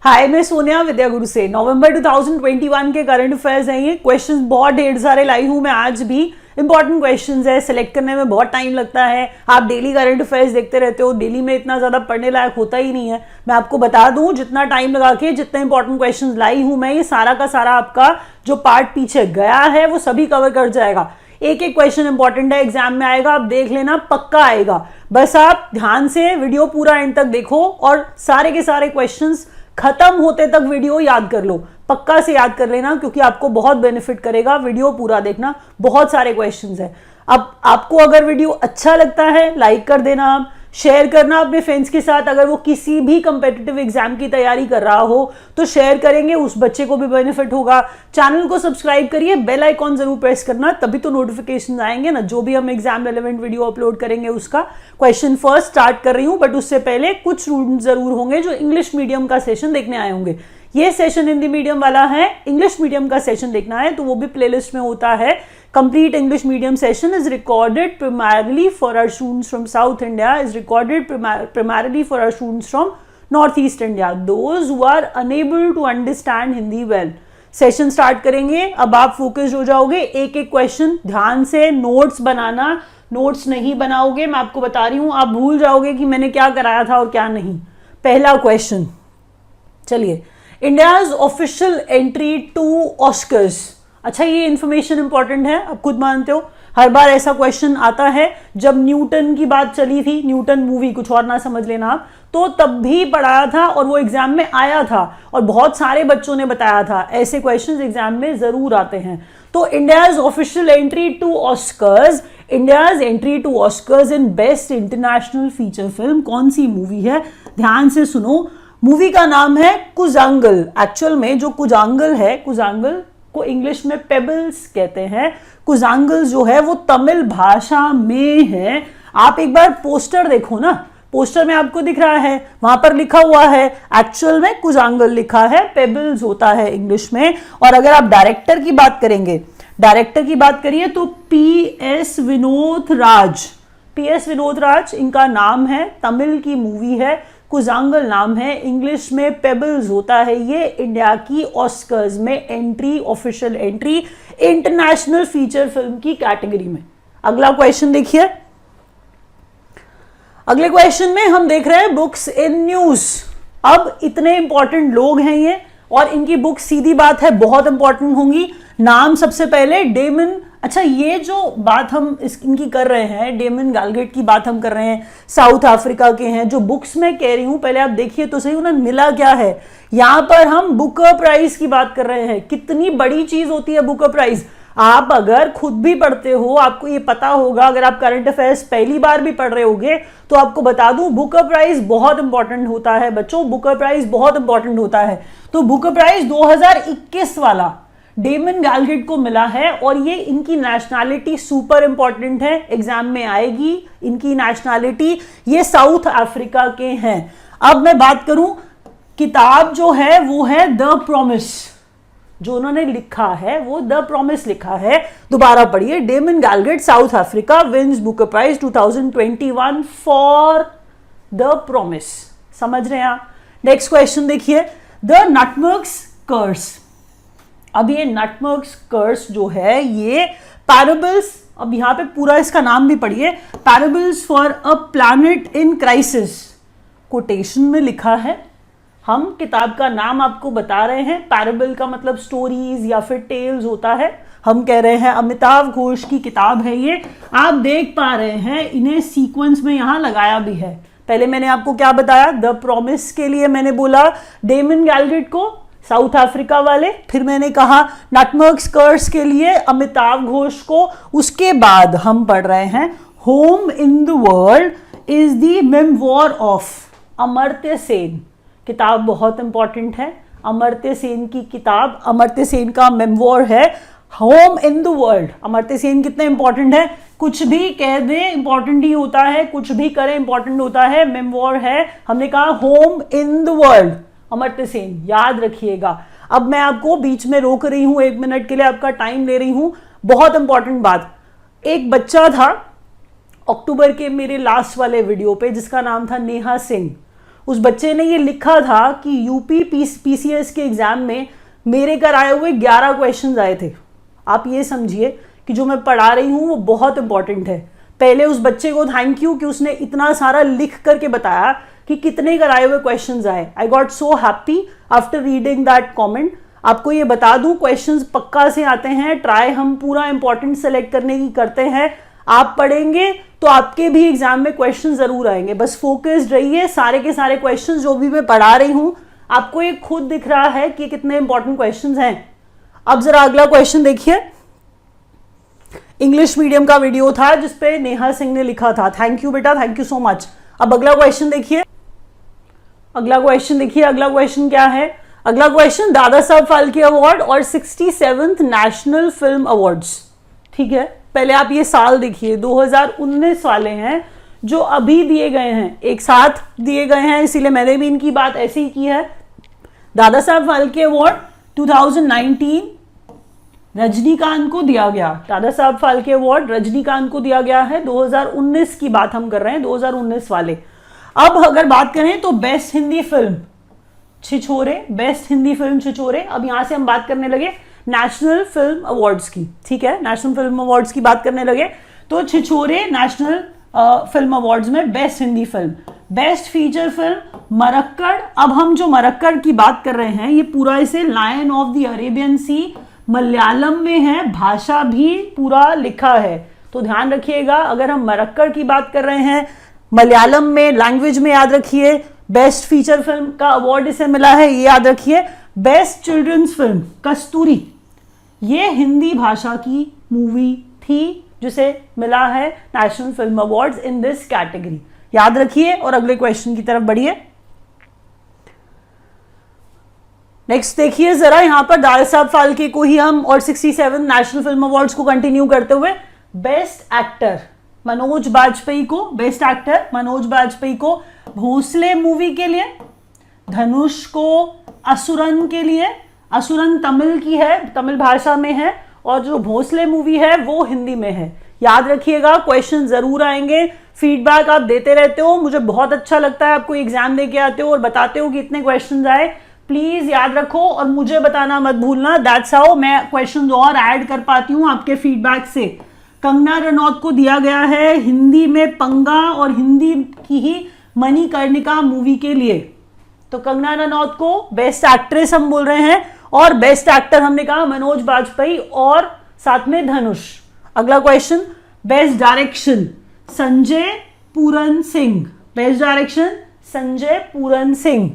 हाय, मैं सोनिया विद्या गुरु से। नवंबर 2021 के करंट अफेयर्स हैं ये। क्वेश्चंस बहुत ढेर सारे लाई हूं मैं आज भी। इंपॉर्टेंट क्वेश्चंस है, सिलेक्ट करने में बहुत टाइम लगता है। आप डेली करंट अफेयर्स देखते रहते हो, डेली में इतना ज्यादा पढ़ने लायक होता ही नहीं है। मैं आपको बता दूं, जितना टाइम लगा के जितने इंपॉर्टेंट क्वेश्चंस लाई हूं मैं, ये सारा का सारा आपका जो पार्ट पीछे गया है वो सभी कवर कर जाएगा। एक एक क्वेश्चन इंपॉर्टेंट है, एग्जाम में आएगा, आप देख लेना, पक्का आएगा। बस आप ध्यान से वीडियो पूरा एंड तक देखो और सारे के सारे क्वेश्चंस खत्म होते तक वीडियो याद कर लो। पक्का से याद कर लेना, क्योंकि आपको बहुत बेनिफिट करेगा। वीडियो पूरा देखना, बहुत सारे क्वेश्चंस हैं। अब आपको अगर वीडियो अच्छा लगता है, लाइक कर देना, आप शेयर करना अपने फ्रेंड्स के साथ। अगर वो किसी भी कंपेटिटिव एग्जाम की तैयारी कर रहा हो तो शेयर करेंगे, उस बच्चे को भी बेनिफिट होगा। चैनल को सब्सक्राइब करिए, बेल आइकॉन जरूर प्रेस करना, तभी तो नोटिफिकेशन आएंगे ना, जो भी हम एग्जाम रेलेवेंट वीडियो अपलोड करेंगे उसका। क्वेश्चन फर्स्ट स्टार्ट कर रही हूँ, बट उससे पहले कुछ रूल्स जरूर होंगे। जो इंग्लिश मीडियम का सेशन देखने आए होंगे, ये सेशन हिंदी मीडियम वाला है। इंग्लिश मीडियम का सेशन देखना है तो वो भी प्लेलिस्ट में होता है। Complete English medium session is recorded primarily for our students from South India, is recorded primarily for our students from Northeast India, those who are unable to understand Hindi well. Session start करेंगे, अब आप focus हो जाओगे। एक एक question ध्यान से notes बनाना। Notes नहीं बनाओगे, मैं आपको बता रही हूं, आप भूल जाओगे कि मैंने क्या कराया था और क्या नहीं। पहला क्वेश्चन, चलिए, India's official entry to Oscars. अच्छा, ये इंफॉर्मेशन इंपॉर्टेंट है, आप खुद मानते हो। हर बार ऐसा क्वेश्चन आता है। जब न्यूटन की बात चली थी, न्यूटन मूवी, कुछ और ना समझ लेना आप, तो तब भी पढ़ाया था और वो एग्जाम में आया था और बहुत सारे बच्चों ने बताया था। ऐसे क्वेश्चंस एग्जाम में जरूर आते हैं। तो India's official entry to Oscars, India's entry to Oscars in best international feature film, कौन सी मूवी है? ध्यान से सुनो। मूवी का नाम है कुजांगल। एक्चुअल में जो कुजांगल है, कुजांगल को इंग्लिश में पेबल्स कहते हैं। कुजांगल जो है वो तमिल भाषा में है। आप एक बार पोस्टर देखो ना, पोस्टर में आपको दिख रहा है, वहां पर लिखा हुआ है, एक्चुअल में कुजांगल लिखा है, पेबल्स होता है इंग्लिश में। और अगर आप डायरेक्टर की बात करेंगे, डायरेक्टर की बात करिए तो पीएस विनोद राज, पीएस विनोद राज इनका नाम है। तमिल की मूवी है, कुजांगल नाम है, इंग्लिश में पेबल्स होता है। ये इंडिया की ऑस्कर्स में entry, official entry international feature film की कैटेगरी में। अगला क्वेश्चन देखिए। अगले क्वेश्चन में हम देख रहे हैं बुक्स इन न्यूज। अब इतने इंपॉर्टेंट लोग हैं ये, और इनकी बुक सीधी बात है बहुत इंपॉर्टेंट होंगी। नाम सबसे पहले डेमन। अच्छा, ये जो बात हम इनकी कर रहे हैं, डेमन गैलगेट की बात हम कर रहे हैं, साउथ अफ्रीका के हैं। जो बुक्स में कह रही हूं, पहले आप देखिए तो सही, उन्हें मिला क्या है। यहां पर हम बुकर प्राइज की बात कर रहे हैं। कितनी बड़ी चीज होती है बुकर प्राइज। आप अगर खुद भी पढ़ते हो, आपको ये पता होगा। अगर आप करंट अफेयर्स पहली बार भी पढ़ रहे होगे तो आपको बता दूं, बुकर प्राइज बहुत इंपॉर्टेंट होता है बच्चों। बुकर प्राइज बहुत इंपॉर्टेंट होता है। तो बुकर प्राइज 2021 वाला डेमन गैलगेट को मिला है, और ये इनकी नेशनैलिटी सुपर इंपॉर्टेंट है, एग्जाम में आएगी। इनकी नेशनैलिटी, ये साउथ अफ्रीका के हैं। अब मैं बात करूं, किताब जो है वो है द प्रॉमिस। जो उन्होंने लिखा है वो द प्रॉमिस लिखा है। दोबारा पढ़िए, Damon Galgut, South Africa, wins Booker Prize 2021 for the promise. समझ रहे हैं आप? नेक्स्ट क्वेश्चन देखिए, द नटमर्ग्स कर्स। अब ये नटमर्ग्स कर्स जो है, ये पैराबल्स, अब यहां पे पूरा इसका नाम भी पढ़िए, parables for a planet in crisis, quotation में लिखा है। हम किताब का नाम आपको बता रहे हैं। पैराबल का मतलब स्टोरीज या फिर टेल्स होता है। हम कह रहे हैं अमिताभ घोष की किताब है ये। आप देख पा रहे हैं, इन्हें सीक्वेंस में यहां लगाया भी है। पहले मैंने आपको क्या बताया, द प्रॉमिस के लिए मैंने बोला डेमन गैलगेट को, साउथ अफ्रीका वाले। फिर मैंने कहा नटमर्ग्स कर्स के लिए अमिताभ घोष को। उसके बाद हम पढ़ रहे हैं home in the world is the memoir of Amartya Sen. किताब बहुत इंपॉर्टेंट है, अमर्त्य सेन की किताब। अमर्त्य सेन का मेमोर है home in the world. Amartya Sen कितने इंपॉर्टेंट है, कुछ भी कह दें इंपॉर्टेंट ही होता है, कुछ भी करें इंपॉर्टेंट होता है। मेमोर है, हमने कहा home in the world, Amartya Sen, याद रखिएगा। अब मैं आपको बीच में रोक रही हूं, 1 मिनट के लिए आपका टाइम ले रही हूं। बहुत इंपॉर्टेंट बात, एक बच्चा था अक्टूबर के मेरे लास्ट वाले वीडियो पे जिसका नाम था नेहा सिंह। उस बच्चे ने ये लिखा था कि यूपी पीसीएस के एग्जाम में मेरे कराए हुए 11 क्वेश्चंस आए थे। आप ये समझिए कि जो मैं पढ़ा रही हूँ वो बहुत इंपॉर्टेंट है। पहले उस बच्चे को थैंक यू कि उसने इतना सारा लिख करके बताया कि कितने कराए हुए क्वेश्चंस आए। I got so happy after reading that comment. आपको ये बता दूं, क्वेश्चंस पक्का से आते हैं, ट्राई हम पूरा इंपॉर्टेंट सेलेक्ट करने की करते हैं। आप पढ़ेंगे तो आपके भी एग्जाम में क्वेश्चन जरूर आएंगे, बस फोकस्ड रहिए। सारे के सारे क्वेश्चंस जो भी मैं पढ़ा रही हूं आपको ये खुद दिख रहा है कि कितने इंपॉर्टेंट क्वेश्चंस हैं। अब जरा अगला क्वेश्चन देखिए। इंग्लिश मीडियम का वीडियो था जिसपे नेहा सिंह ने लिखा था। थैंक यू बेटा, थैंक यू सो मच। अब अगला क्वेश्चन देखिए। अगला क्वेश्चन क्या है? अगला क्वेश्चन दादा साहब फाल्के अवार्ड और 67th नेशनल फिल्म अवार्ड्स। ठीक है, पहले आप ये साल देखिए, 2019 वाले हैं जो अभी दिए गए हैं, एक साथ दिए गए हैं, इसीलिए मैंने भी इनकी बात ऐसे ही की है। दादा साहब फाल्के अवार्ड 2019 रजनीकांत को दिया गया। दादा साहब फाल्के अवार्ड रजनीकांत को दिया गया है। 2019 की बात हम कर रहे हैं, 2019 वाले। अब अगर बात करें तो बेस्ट हिंदी फिल्म छिछोरे, बेस्ट हिंदी फिल्म छिछोरे। अब यहां से हम बात करने लगे नेशनल फिल्म अवार्ड्स की। ठीक है, नेशनल फिल्म अवार्ड्स की बात करने लगे तो छिछोरे नेशनल फिल्म अवार्ड्स में best Hindi film, best feature film Marakkar. अब हम जो मरक्कड़ की बात कर रहे हैं ये पूरा इसे लायन ऑफ द अरेबियन सी मलयालम में है, भाषा भी पूरा लिखा है। तो ध्यान रखिएगा, अगर हम मरक्कड़ की बात कर रहे हैं मलयालम में, लैंग्वेज में, याद रखिए बेस्ट फीचर फिल्म का अवार्ड इसे मिला है, ये याद रखिए। बेस्ट चिल्ड्रंस फिल्म कस्तूरी, ये हिंदी भाषा की मूवी थी जिसे मिला है national film awards in this category, याद रखिए। और अगले क्वेश्चन की तरफ बढ़िए। नेक्स्ट देखिए जरा, यहां पर दादा साहब फाल्के को ही हम और 67 नेशनल फिल्म अवार्ड्स को कंटिन्यू करते हुए बेस्ट एक्टर मनोज बाजपेयी को, बेस्ट एक्टर मनोज बाजपेयी को भोसले मूवी के लिए, धनुष को असुरन के लिए। असुरन तमिल की है, तमिल भाषा में है, और जो भोसले मूवी है वो हिंदी में है। याद रखिएगा, क्वेश्चन जरूर आएंगे। फीडबैक आप देते रहते हो, मुझे बहुत अच्छा लगता है। आपको एग्जाम दे के आते हो और बताते हो कि इतने क्वेश्चन आए। प्लीज याद रखो और मुझे बताना मत भूलना। दैट्स हाउ मैं क्वेश्चन और ऐड कर पाती हूँ आपके फीडबैक से। कंगना रनौत को दिया गया है हिंदी में पंगा और हिंदी की ही मणिकर्णिका मूवी के लिए। तो कंगना रनौत को बेस्ट एक्ट्रेस हम बोल रहे हैं और बेस्ट एक्टर हमने कहा मनोज बाजपेयी और साथ में धनुष। अगला question, best direction Sanjay Puran Singh, best direction Sanjay Puran Singh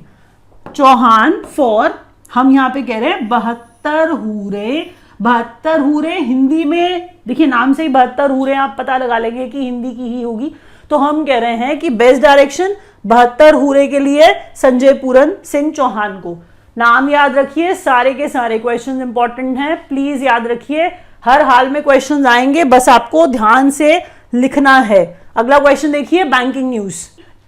Chauhan for, हम यहां पे कह रहे हैं 72 हूरे। 72 हूरे हिंदी में, देखिए नाम से ही 72 हूरे, आप पता लगा लेंगे कि हिंदी की ही होगी। तो हम कह रहे हैं कि बेस्ट डायरेक्शन 72 हूरे के लिए संजय पूरन सिंह चौहान को। नाम याद रखिए, सारे के सारे क्वेश्चन इंपॉर्टेंट हैं, प्लीज याद रखिए। हर हाल में क्वेश्चन आएंगे, बस आपको ध्यान से लिखना है। अगला क्वेश्चन देखिए, बैंकिंग न्यूज।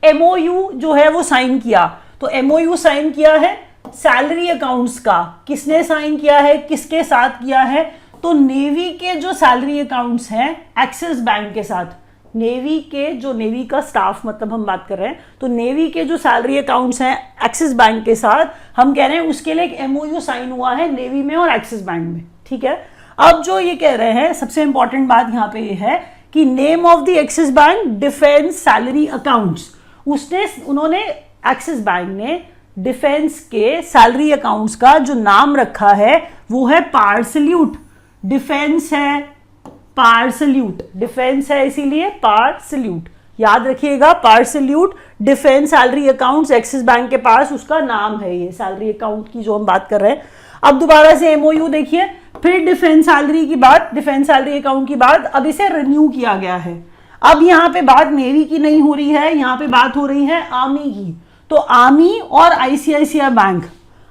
एमओयू जो है वो साइन किया, तो एमओयू साइन किया है सैलरी अकाउंट्स का। किसने साइन किया है, किसके साथ किया है? तो नेवी के जो सैलरी अकाउंट्स हैं एक्सिस बैंक के साथ। नेवी के जो, नेवी का स्टाफ मतलब हम बात कर रहे हैं, तो नेवी के जो सैलरी अकाउंट्स हैं एक्सिस बैंक के साथ, हम कह रहे हैं उसके लिए एक एमओयू साइन हुआ है नेवी में और एक्सिस बैंक में। ठीक है, अब जो ये कह रहे हैं, सबसे इंपॉर्टेंट बात यहाँ पे ये है कि name of the axis bank defence salary accounts, उन्होंने एक्सिस बैंक ने डिफेंस के सैलरी अकाउंट्स का जो नाम रखा है वो है पार्सल्यूट। डिफेंस है, पार्सल्यूट, डिफेंस है इसीलिए पार्सल्यूट। याद रखिएगा, Power Salute defence salary accounts Axis bank के पास उसका नाम है, ये सैलरी अकाउंट की जो हम बात कर रहे हैं। अब दोबारा से एमओयू देखिए, फिर डिफेंस सैलरी की बात, डिफेंस सैलरी अकाउंट की बात, अब इसे रिन्यू किया गया है। अब यहाँ पे बात नेवी की नहीं हो रही है, यहाँ पे बात हो रही है आर्मी की। तो आर्मी और आईसीआईसीआई बैंक,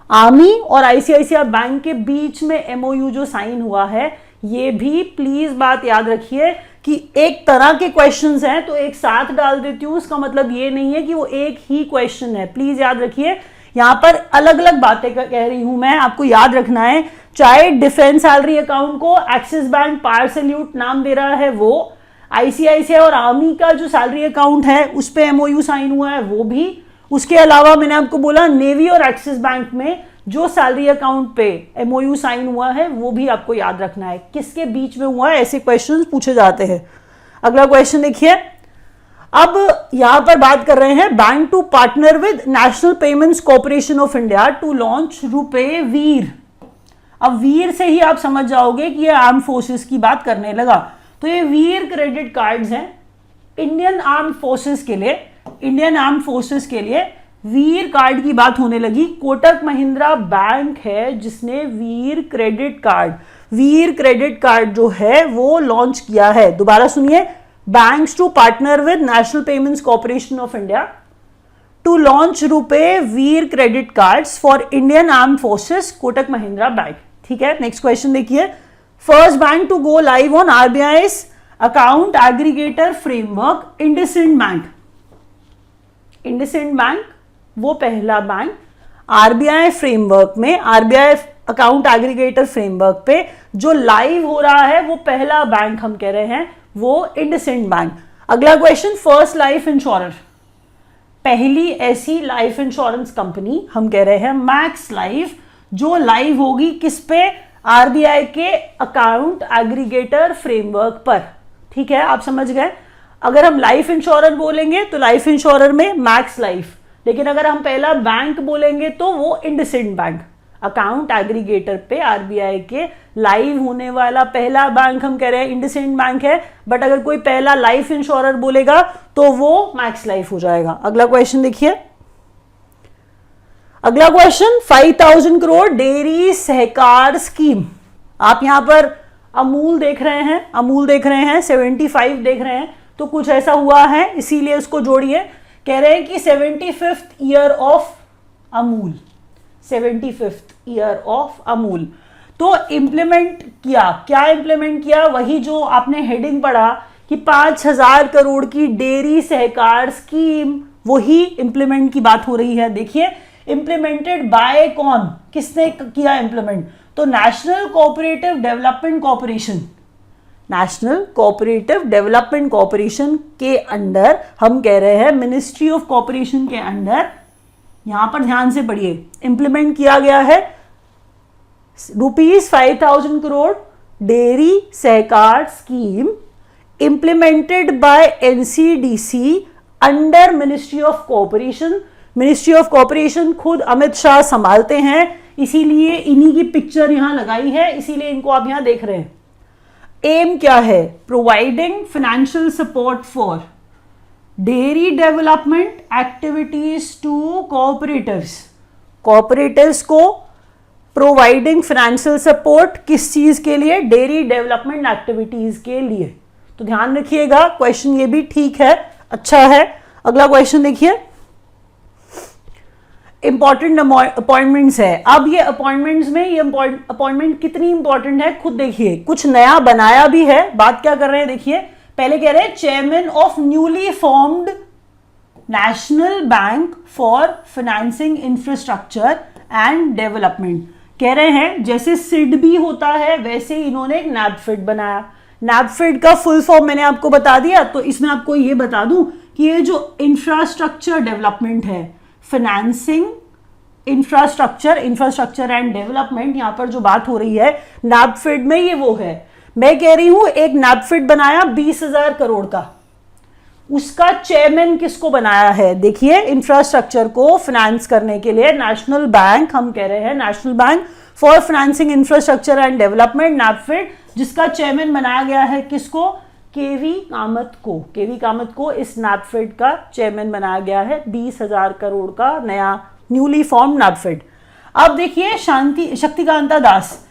आर्मी और आईसीआईसीआई बैंक के बीच में एमओयू जो साइन हुआ है, ये भी प्लीज बात याद रखिए कि एक तरह के क्वेश्चंस हैं तो एक साथ डाल देती हूं, इसका मतलब ये नहीं है कि वो एक ही क्वेश्चन है। प्लीज याद रखिए, यहां पर अलग अलग बातें कह रही हूं मैं, आपको याद रखना है। चाहे डिफेंस सैलरी अकाउंट को एक्सिस बैंक पार्सल्यूट नाम दे रहा है वो, आईसीआईसीआई और आर्मी का जो सैलरी अकाउंट है उस पे एमओयू साइन हुआ है वो भी, उसके अलावा मैंने आपको बोला नेवी और एक्सिस बैंक में जो सैलरी अकाउंट पे एमओयू साइन हुआ है वो भी आपको याद रखना है, किसके बीच में हुआ है, ऐसे क्वेश्चंस पूछे जाते हैं। अगला क्वेश्चन देखिए, अब यहां पर बात कर रहे हैं bank to partner with National Payments Corporation of India to launch RuPay Veer. अब वीर से ही आप समझ जाओगे कि ये आर्म फोर्सेस की बात करने लगा। तो ये वीर क्रेडिट कार्ड्स हैं इंडियन आर्म फोर्सेस के लिए, इंडियन आर्म फोर्सेस के लिए वीर कार्ड की बात होने लगी। कोटक महिंद्रा बैंक है जिसने वीर क्रेडिट कार्ड जो है वो लॉन्च किया है। दोबारा सुनिए, banks to partner with National Payments Corporation of India to launch RuPay Veer credit cards for Indian arm forces Kotak Mahindra bank. ठीक है, नेक्स्ट क्वेश्चन देखिए, first bank to go live on RBI account aggregator framework IndusInd bank. IndusInd bank वो पहला bank RBI framework में, RBI account aggregator framework पे जो live हो रहा है वो पहला बैंक हम कह रहे हैं वो इंडसइंड बैंक। अगला क्वेश्चन, फर्स्ट लाइफ इंश्योरर, पहली ऐसी लाइफ इंश्योरेंस कंपनी हम कह रहे हैं मैक्स लाइफ, जो लाइव होगी किस पे, आरबीआई के अकाउंट एग्रीगेटर फ्रेमवर्क पर। ठीक है, आप समझ गए। अगर हम लाइफ इंश्योरर बोलेंगे तो लाइफ इंश्योरर में मैक्स लाइफ, लेकिन अगर हम पहला बैंक बोलेंगे तो वो इंडसइंड बैंक, अकाउंट एग्रीगेटर पे आरबीआई के लाइव होने वाला पहला बैंक हम कह रहे हैं इंडसइंड बैंक है। बट अगर कोई पहला लाइफ इंश्योरर बोलेगा तो वो मैक्स लाइफ हो जाएगा। अगला क्वेश्चन देखिए, अगला क्वेश्चन 5000 करोड़ डेयरी सहकार स्कीम। आप यहां पर अमूल देख रहे हैं, 75 देख रहे हैं, तो कुछ ऐसा हुआ है इसीलिए उसको जोड़िए। कह रहे हैं कि 75th year of Amul, 75th year of Amul. तो इंप्लीमेंट किया, क्या इंप्लीमेंट किया, वही जो आपने हेडिंग पढ़ा कि 5000 करोड़ की डेयरी सहकार स्कीम, वही इंप्लीमेंट की बात हो रही है। देखिए, इंप्लीमेंटेड बाय कौन, किसने किया इंप्लीमेंट, तो national cooperative development corporation, national cooperative development corporation के अंडर हम कह रहे हैं, मिनिस्ट्री ऑफ कॉर्पोरेशन के अंडर, यहां पर ध्यान से पढ़िए, इंप्लीमेंट किया गया है ₹5000 crore dairy Sahakar scheme implemented bye NCDC under ministry of corporation. Ministry of corporation खुद अमित शाह संभालते हैं, इसीलिए इन्हीं की पिक्चर यहां लगाई है, इसीलिए इनको आप यहां देख रहे हैं। एम क्या है, providing financial support for dairy development activities to cooperatives, cooperatives को प्रोवाइडिंग फाइनेंशियल सपोर्ट किस चीज के लिए, डेयरी डेवलपमेंट एक्टिविटीज के लिए। तो ध्यान रखिएगा, क्वेश्चन ये भी ठीक है, अच्छा है। अगला क्वेश्चन देखिए, इंपॉर्टेंट अपॉइंटमेंट्स है। अब ये अपॉइंटमेंट्स में ये अपॉइंटमेंट कितनी इंपॉर्टेंट है खुद देखिए, कुछ नया बनाया भी है। बात क्या कर रहे हैं देखिए, पहले कह रहे हैं chairman of newly formed national bank for financing infrastructure and development. कह रहे हैं जैसे सिडबी होता है वैसे इन्होंने एक नैपफिड बनाया। नैपफिड का फुल फॉर्म मैंने आपको बता दिया, तो इसमें आपको ये बता दूं कि ये जो इंफ्रास्ट्रक्चर डेवलपमेंट है, फाइनेंसिंग इंफ्रास्ट्रक्चर एंड डेवलपमेंट, यहां पर जो बात हो रही है नैपफिड में, ये वो है। मैं कह रही हूं एक नैपफिड बनाया 20,000 करोड़ का, उसका चेयरमैन किसको बनाया है, देखिए इंफ्रास्ट्रक्चर को फाइनेंस करने के लिए नेशनल बैंक, हम कह रहे हैं national bank for financing infrastructure and development NaBFID, जिसका चेयरमैन बनाया गया है किसको, केवी कामत को। केवी कामत को इस नैपफिड का चेयरमैन बनाया गया है, 20,000 करोड़ का नया न्यूली फॉर्म नैपफिड। अब देखिए शक्तिकांता दास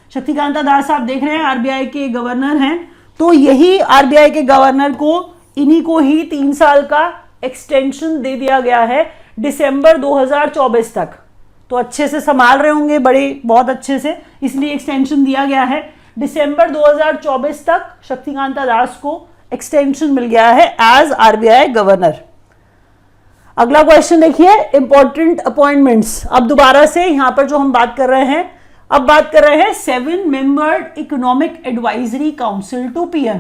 आप देख रहे हैं आरबीआई के गवर्नर हैं, तो यही आरबीआई के गवर्नर को इन्हीं को ही 3 साल का एक्सटेंशन दे दिया गया है दिसंबर 2024 तक। तो अच्छे से संभाल रहे होंगे बहुत अच्छे से, इसलिए एक्सटेंशन दिया गया है दिसंबर 2024 तक। शक्तिकांता दास को एक्सटेंशन मिल गया है एज आरबीआई गवर्नर। अगला क्वेश्चन देखिए, इंपॉर्टेंट अपॉइंटमेंट्स। अब दोबारा से यहां पर जो हम बात कर रहे हैं, अब बात कर रहे हैं 7 membered economic advisory council to PM.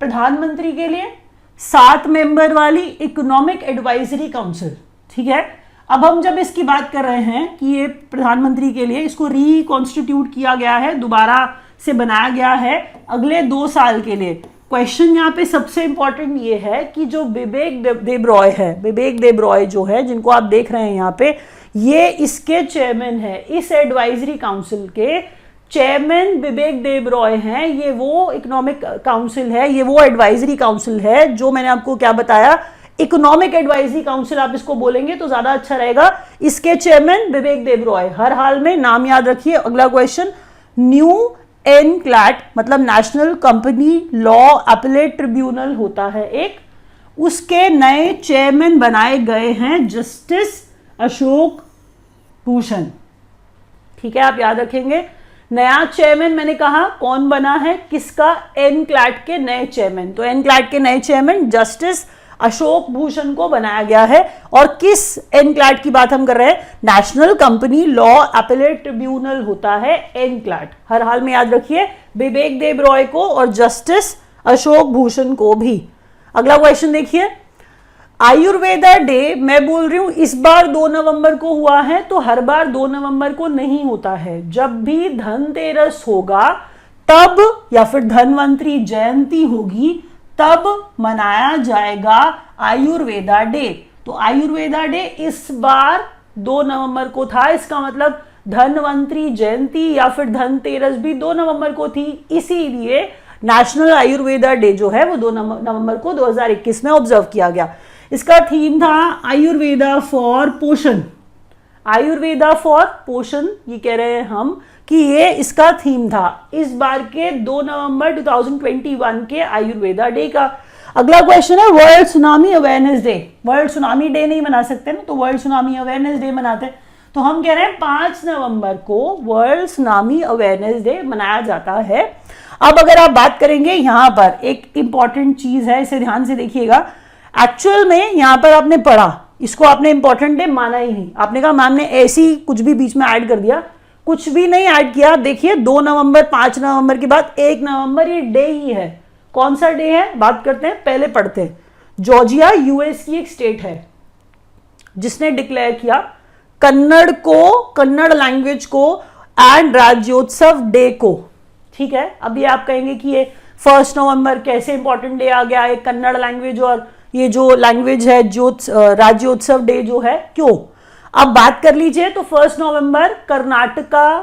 प्रधानमंत्री के लिए 7 मेंबर वाली इकोनॉमिक एडवाइजरी काउंसिल, ठीक है। अब हम जब इसकी बात कर रहे हैं कि ये प्रधानमंत्री के लिए इसको रिकॉन्स्टिट्यूट किया गया है, दोबारा से बनाया गया है अगले 2 साल के लिए। क्वेश्चन यहाँ पे सबसे इंपॉर्टेंट ये है कि जो विवेक देबरॉय है, विवेक देबरॉय जो है, जिनको आप देख रहे हैं यहाँ पे, ये इसके चेयरमैन है, इस एडवाइजरी काउंसिल के चेयरमैन विवेक देबरॉय हैं। ये वो इकोनॉमिक काउंसिल है, ये वो एडवाइजरी काउंसिल है जो मैंने आपको क्या बताया, इकोनॉमिक एडवाइजरी काउंसिल आप इसको बोलेंगे तो ज्यादा अच्छा रहेगा। इसके चेयरमैन विवेक देबरॉय, हर हाल में नाम याद रखिए। अगला क्वेश्चन, न्यू एनक्लैट मतलब national company law appellate tribunal होता है एक, उसके नए चेयरमैन बनाए गए हैं जस्टिस अशोक भूषण। ठीक है, आप याद रखेंगे। नया चेयरमैन मैंने कहा कौन बना है, किसका, एनक्लैट के नए चेयरमैन। तो एनक्लैट के नए चेयरमैन जस्टिस अशोक भूषण को बनाया गया है। और किस एनक्लैट की बात हम कर रहे हैं, national company law appellate tribunal होता है एनक्लैट। हर हाल में याद रखिए, विवेक देबरॉय को और जस्टिस अशोक भूषण को भी। अगला क्वेश्चन देखिए, आयुर्वेदा डे मैं बोल रही हूं इस बार 2 नवंबर को हुआ है, तो हर बार 2 नवंबर को नहीं होता है। जब भी धनतेरस होगा तब, या फिर धनवंतरी जयंती होगी तब मनाया जाएगा आयुर्वेदा डे। तो आयुर्वेदा डे इस बार 2 नवंबर को था, इसका मतलब धनवंतरी जयंती या फिर धनतेरस भी 2 नवंबर को थी, इसीलिए नेशनल आयुर्वेदा डे जो है वो 2 नवंबर को 2021 में ऑब्जर्व किया गया। इसका थीम था आयुर्वेदा फॉर पोषण। आयुर्वेदा फॉर पोषण ये कह रहे हैं हम कि ये इसका थीम था इस बार के 2 नवंबर 2021 के आयुर्वेदा डे का। अगला क्वेश्चन है, world tsunami awareness day. World tsunami day नहीं मना सकते ना, तो वर्ल्ड सुनामी अवेयरनेस डे मनाते हैं। तो हम कह रहे हैं 5 नवंबर को वर्ल्ड सुनामी अवेयरनेस डे मनाया जाता है। अब अगर आप बात करेंगे, यहां पर एक इंपॉर्टेंट चीज है, इसे ध्यान से देखिएगा। एक्चुअल में यहां पर आपने पढ़ा, इसको आपने इंपॉर्टेंट डे माना ही नहीं, आपने कहा मैम ने ऐसी कुछ भी बीच में ऐड कर दिया, कुछ भी नहीं ऐड किया। देखिए 2 नवंबर 5 नवंबर के बाद 1 नवंबर ये डे ही है। कौन सा डे है बात करते हैं, पहले पढ़ते हैं। जॉर्जिया यूएस की एक स्टेट है जिसने डिक्लेयर किया कन्नड़ को, कन्नड़ लैंग्वेज को एंड राज्योत्सव डे को। ठीक है, अभी आप कहेंगे कि ये 1 नवंबर कैसे इंपॉर्टेंट डे आ गया है, कन्नड़ लैंग्वेज और ये जो लैंग्वेज है राज्योत्सव डे जो है, क्यों। अब बात कर लीजिए, तो 1 नवंबर कर्नाटका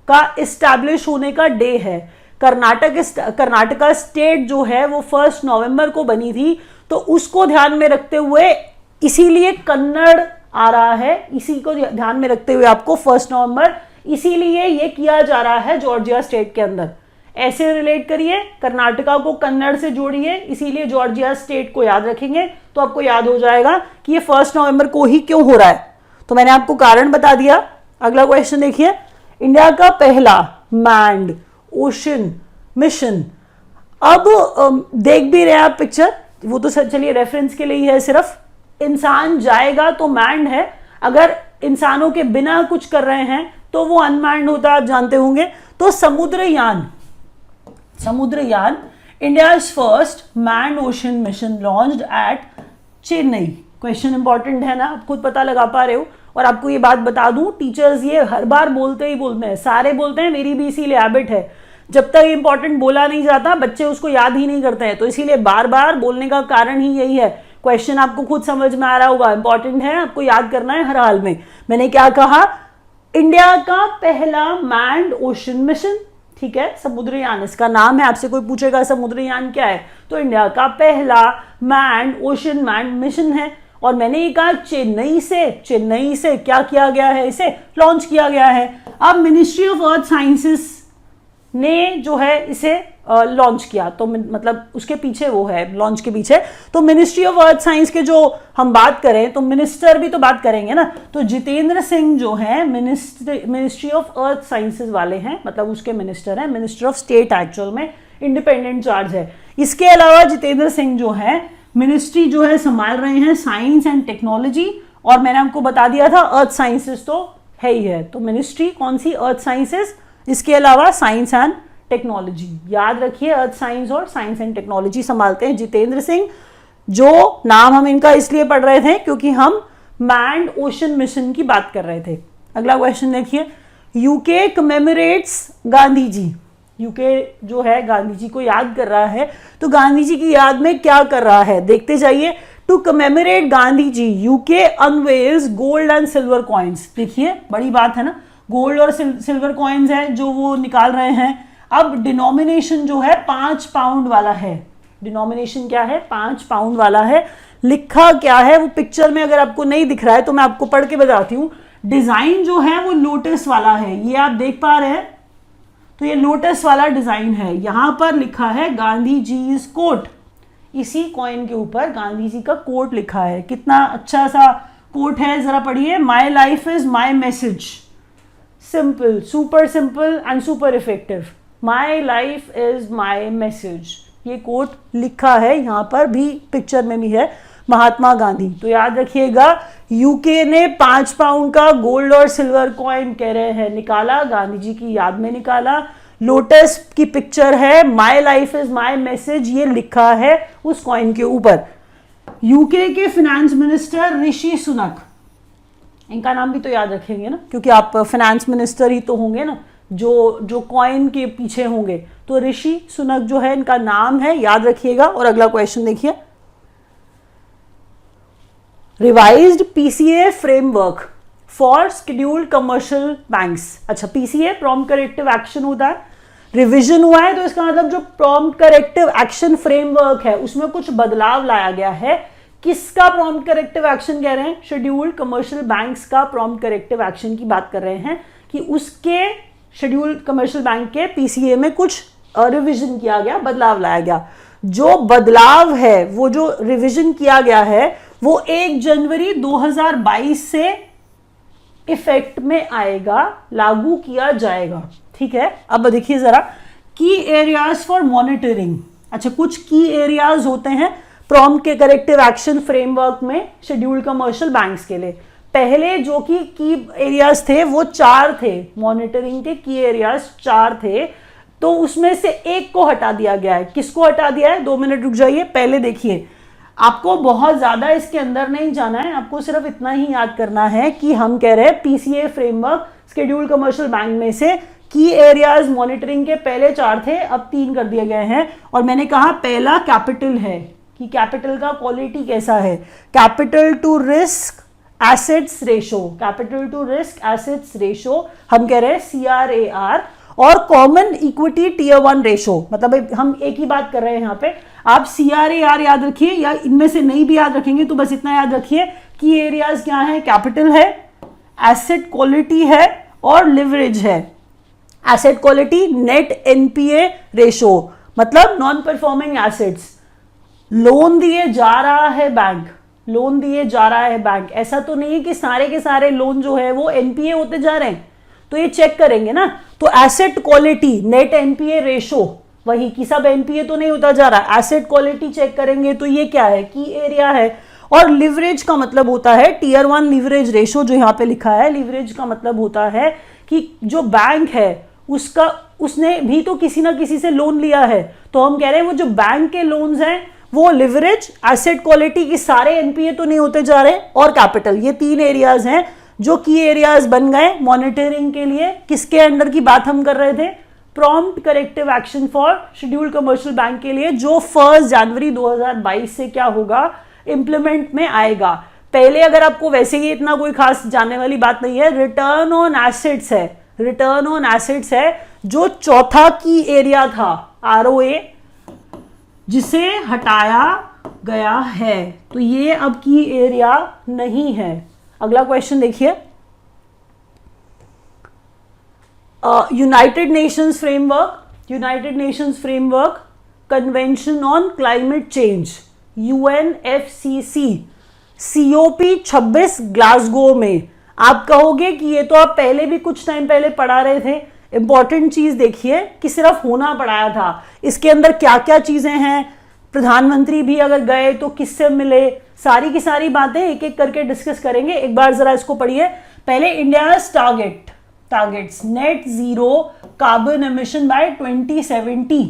का इस्टेब्लिश होने का डे है। कर्नाटका स्टेट जो है वो 1 नवंबर को बनी थी, तो उसको ध्यान में रखते हुए इसीलिए कन्नड़ आ रहा है, इसी को ध्यान में रखते हुए आपको 1 नवंबर इसीलिए ये किया जा रहा है जॉर्जिया स्टेट के अंदर। ऐसे रिलेट करिए, कर्नाटका को कन्नड़ से जोड़िए, इसीलिए जॉर्जिया स्टेट को याद रखेंगे तो आपको याद हो जाएगा कि ये 1 नवंबर को ही क्यों हो रहा है। तो मैंने आपको कारण बता दिया। अगला क्वेश्चन देखिए, इंडिया का पहला मैन्ड ओशन मिशन। अब देख भी रहे आप पिक्चर, वो तो चलिए रेफरेंस के लिए ही है, सिर्फ इंसान जाएगा तो मैन्ड है, अगर इंसानों के बिना कुछ कर रहे हैं तो वो अनमैन्ड होता है, आप जानते होंगे। तो Samudrayaan India's first manned ocean mission launched at Chennai. Question important है ना, आप खुद पता लगा पा रहे हो। और आपको ये बात बता दूं, टीचर्स ये हर बार बोलते ही बोलते हैं, सारे बोलते हैं, मेरी भी इसीलिए हैबिट है, जब तक इंपॉर्टेंट बोला नहीं जाता बच्चे उसको याद ही नहीं करते हैं। तो इसीलिए बार बार बोलने का कारण ही यही है। क्वेश्चन आपको खुद समझ में आ रहा होगा, इंपॉर्टेंट है, आपको याद करना है हर हाल में। मैंने क्या कहा, इंडिया का पहला मैन्ड ओशन मिशन, ठीक है, समुद्रयान इसका नाम है। आपसे कोई पूछेगा समुद्रयान क्या है, तो इंडिया का पहला मैन्ड ओशन मिशन है। और मैंने ये कहा चेन्नई से क्या किया गया है, इसे लॉन्च किया गया है। अब मिनिस्ट्री ऑफ अर्थ साइंसेस ने जो है इसे लॉन्च किया, तो मतलब उसके पीछे वो है, लॉन्च के पीछे। तो मिनिस्ट्री ऑफ अर्थ साइंस के जो हम बात करें तो मिनिस्टर भी तो बात करेंगे ना, तो जितेंद्र सिंह जो है मिनिस्ट्री ऑफ अर्थ साइंसेस वाले हैं, मतलब उसके मिनिस्टर हैं, मिनिस्टर ऑफ स्टेट एक्चुअल में, इंडिपेंडेंट चार्ज है। इसके अलावा जितेंद्र सिंह जो है मिनिस्ट्री जो है संभाल रहे हैं साइंस एंड टेक्नोलॉजी, और मैंने आपको बता दिया था अर्थ साइंसेस तो है ही है। तो मिनिस्ट्री कौन सी, अर्थ साइंसेस, इसके अलावा साइंस एंड टेक्नोलॉजी। याद रखिए अर्थ साइंस और साइंस एंड टेक्नोलॉजी संभालते हैं जितेंद्र सिंह। जो नाम हम इनका इसलिए पढ़ रहे थे क्योंकि हम मैन्ड ओशन मिशन की बात कर रहे थे। अगला क्वेश्चन देखिए, UK commemorates Gandhi ji. UK जो है गांधी जी को याद कर रहा है, तो गांधी जी की याद में क्या कर रहा है देखते जाइए। To commemorate Gandhi ji UK unveils gold and silver coins. देखिए बड़ी बात है ना, गोल्ड और सिल्वर कॉइन्स है जो वो निकाल रहे हैं। अब डिनोमिनेशन जो है 5 पाउंड वाला है। डिनोमिनेशन क्या है? 5 पाउंड वाला है। लिखा क्या है वो पिक्चर में अगर आपको नहीं दिख रहा है तो मैं आपको पढ़ के बताती हूँ। डिजाइन जो है वो लोटस वाला है, ये आप देख पा रहे हैं, तो ये लोटस वाला डिजाइन है। यहां पर लिखा है गांधी जी कोट, इसी कॉइन के ऊपर गांधी जी का कोट लिखा है। कितना अच्छा सा कोट है, जरा पढ़िए। My life is my message, simple, super simple and super effective. My life is my message, ये कोट लिखा है, यहां पर भी पिक्चर में भी है, महात्मा गांधी। तो याद रखिएगा, यूके ने 5 पाउंड का गोल्ड और सिल्वर कॉइन कह रहे हैं निकाला, गांधी जी की याद में निकाला। लोटस की पिक्चर है, my life is my message, ये लिखा है उस कॉइन के ऊपर। यूके के फाइनेंस मिनिस्टर ऋषि सुनक, इनका नाम भी तो याद रखेंगे ना, क्योंकि आप फाइनेंस मिनिस्टर ही तो होंगे ना जो कॉइन के पीछे होंगे। तो ऋषि सुनक जो है इनका नाम है, याद रखिएगा। और अगला क्वेश्चन देखिए, revised PCA framework for scheduled commercial banks. अच्छा, पीसीए प्रॉम्प्ट करेक्टिव एक्शन होता है, रिवीजन हुआ है, तो इसका मतलब जो प्रॉम्प्ट करेक्टिव एक्शन फ्रेमवर्क है उसमें कुछ बदलाव लाया गया है। किसका प्रॉम्प्ट करेक्टिव एक्शन कह रहे हैं? शेड्यूल्ड कमर्शियल बैंक्स का प्रॉम्प्ट करेक्टिव एक्शन की बात कर रहे हैं, कि उसके शेड्यूल्ड कमर्शियल बैंक के पीसीए में कुछ रिवीजन किया गया, बदलाव लाया गया। जो बदलाव है, वो जो रिवीजन किया गया है, वो 1 जनवरी 2022 से इफेक्ट में आएगा, लागू किया जाएगा। ठीक है, अब देखिए जरा, की एरियाज फॉर मॉनिटरिंग। अच्छा, कुछ की एरियाज होते हैं प्रॉम्प्ट के करेक्टिव एक्शन फ्रेमवर्क में शेड्यूल्ड कमर्शियल बैंक्स के लिए। पहले जो कि की एरियाज थे वो 4 थे, मॉनिटरिंग के की एरियाज 4 थे, तो उसमें से एक को हटा दिया गया है। किसको हटा दिया है? 2 मिनट रुक जाइए, पहले देखिए। आपको बहुत ज्यादा इसके अंदर नहीं जाना है, आपको सिर्फ इतना ही याद करना है कि हम कह रहे हैं PCA framework scheduled commercial bank में से की एरियाज मॉनिटरिंग के पहले 4 थे, अब 3 कर दिए गए हैं। और मैंने कहा पहला कैपिटल है, कि कैपिटल का क्वालिटी कैसा है। Capital to risk assets ratio, capital to risk assets ratio हम कह रहे हैं CRAR, और कॉमन इक्विटी टियर 1 रेशो, मतलब हम एक ही बात कर रहे हैं यहाँ पे। आप CRAR याद रखिए, या इनमें से नहीं भी याद रखेंगे तो बस इतना याद रखिए कि एरियाज क्या है, कैपिटल है, एसेट क्वालिटी है और लिवरेज है। Asset quality, net NPA ratio, मतलब नॉन परफॉर्मिंग एसेट्स। लोन दिए जा रहा है बैंक, लोन दिए जा रहा है बैंक, ऐसा तो नहीं है कि सारे के सारे लोन जो है वो NPA होते जा रहे हैं, तो ये चेक करेंगे ना। तो asset quality, net NPA ratio, वही कि सब NPA तो नहीं होता जा रहा, एसेट क्वालिटी चेक करेंगे तो ये क्या है, की एरिया है। और लिवरेज का मतलब होता है टियर 1 लिवरेज रेशो, जो यहाँ पे लिखा है। लिवरेज का मतलब होता है कि जो बैंक है उसने भी तो किसी ना किसी से लोन लिया है, तो हम कह रहे हैं वो जो बैंक के लोन्स हैं वो लिवरेज, एसेट क्वालिटी की सारे NPA तो नहीं होते जा रहे, और कैपिटल, ये 3 एरियाज हैं जो की एरियाज बन गए मॉनिटरिंग के लिए। किसके अंडर की बात हम कर रहे थे? Prompt corrective action for scheduled commercial bank के लिए, जो 1 जनवरी 2022 से क्या होगा, इंप्लीमेंट में आएगा। पहले अगर आपको वैसे ही इतना कोई खास जानने वाली बात नहीं है, रिटर्न ऑन एसेट्स है, रिटर्न ऑन एसेट्स है, जो चौथा की एरिया था ROA, जिसे हटाया गया है, तो ये अब की एरिया नहीं है। अगला क्वेश्चन देखिए, United Nations framework convention on climate change, UNFCCC, COP 26 Glasgow में। आप कहोगे कि ये तो आप पहले भी कुछ टाइम पहले पढ़ा रहे थे। इंपॉर्टेंट चीज देखिए कि सिर्फ होना पढ़ाया था, इसके अंदर क्या क्या चीजें हैं, प्रधानमंत्री भी अगर गए तो किससे मिले, सारी की सारी बातें एक एक करके डिस्कस करेंगे। एक बार जरा इसको पढ़िए। पहले India's targets net zero carbon emission by 2070।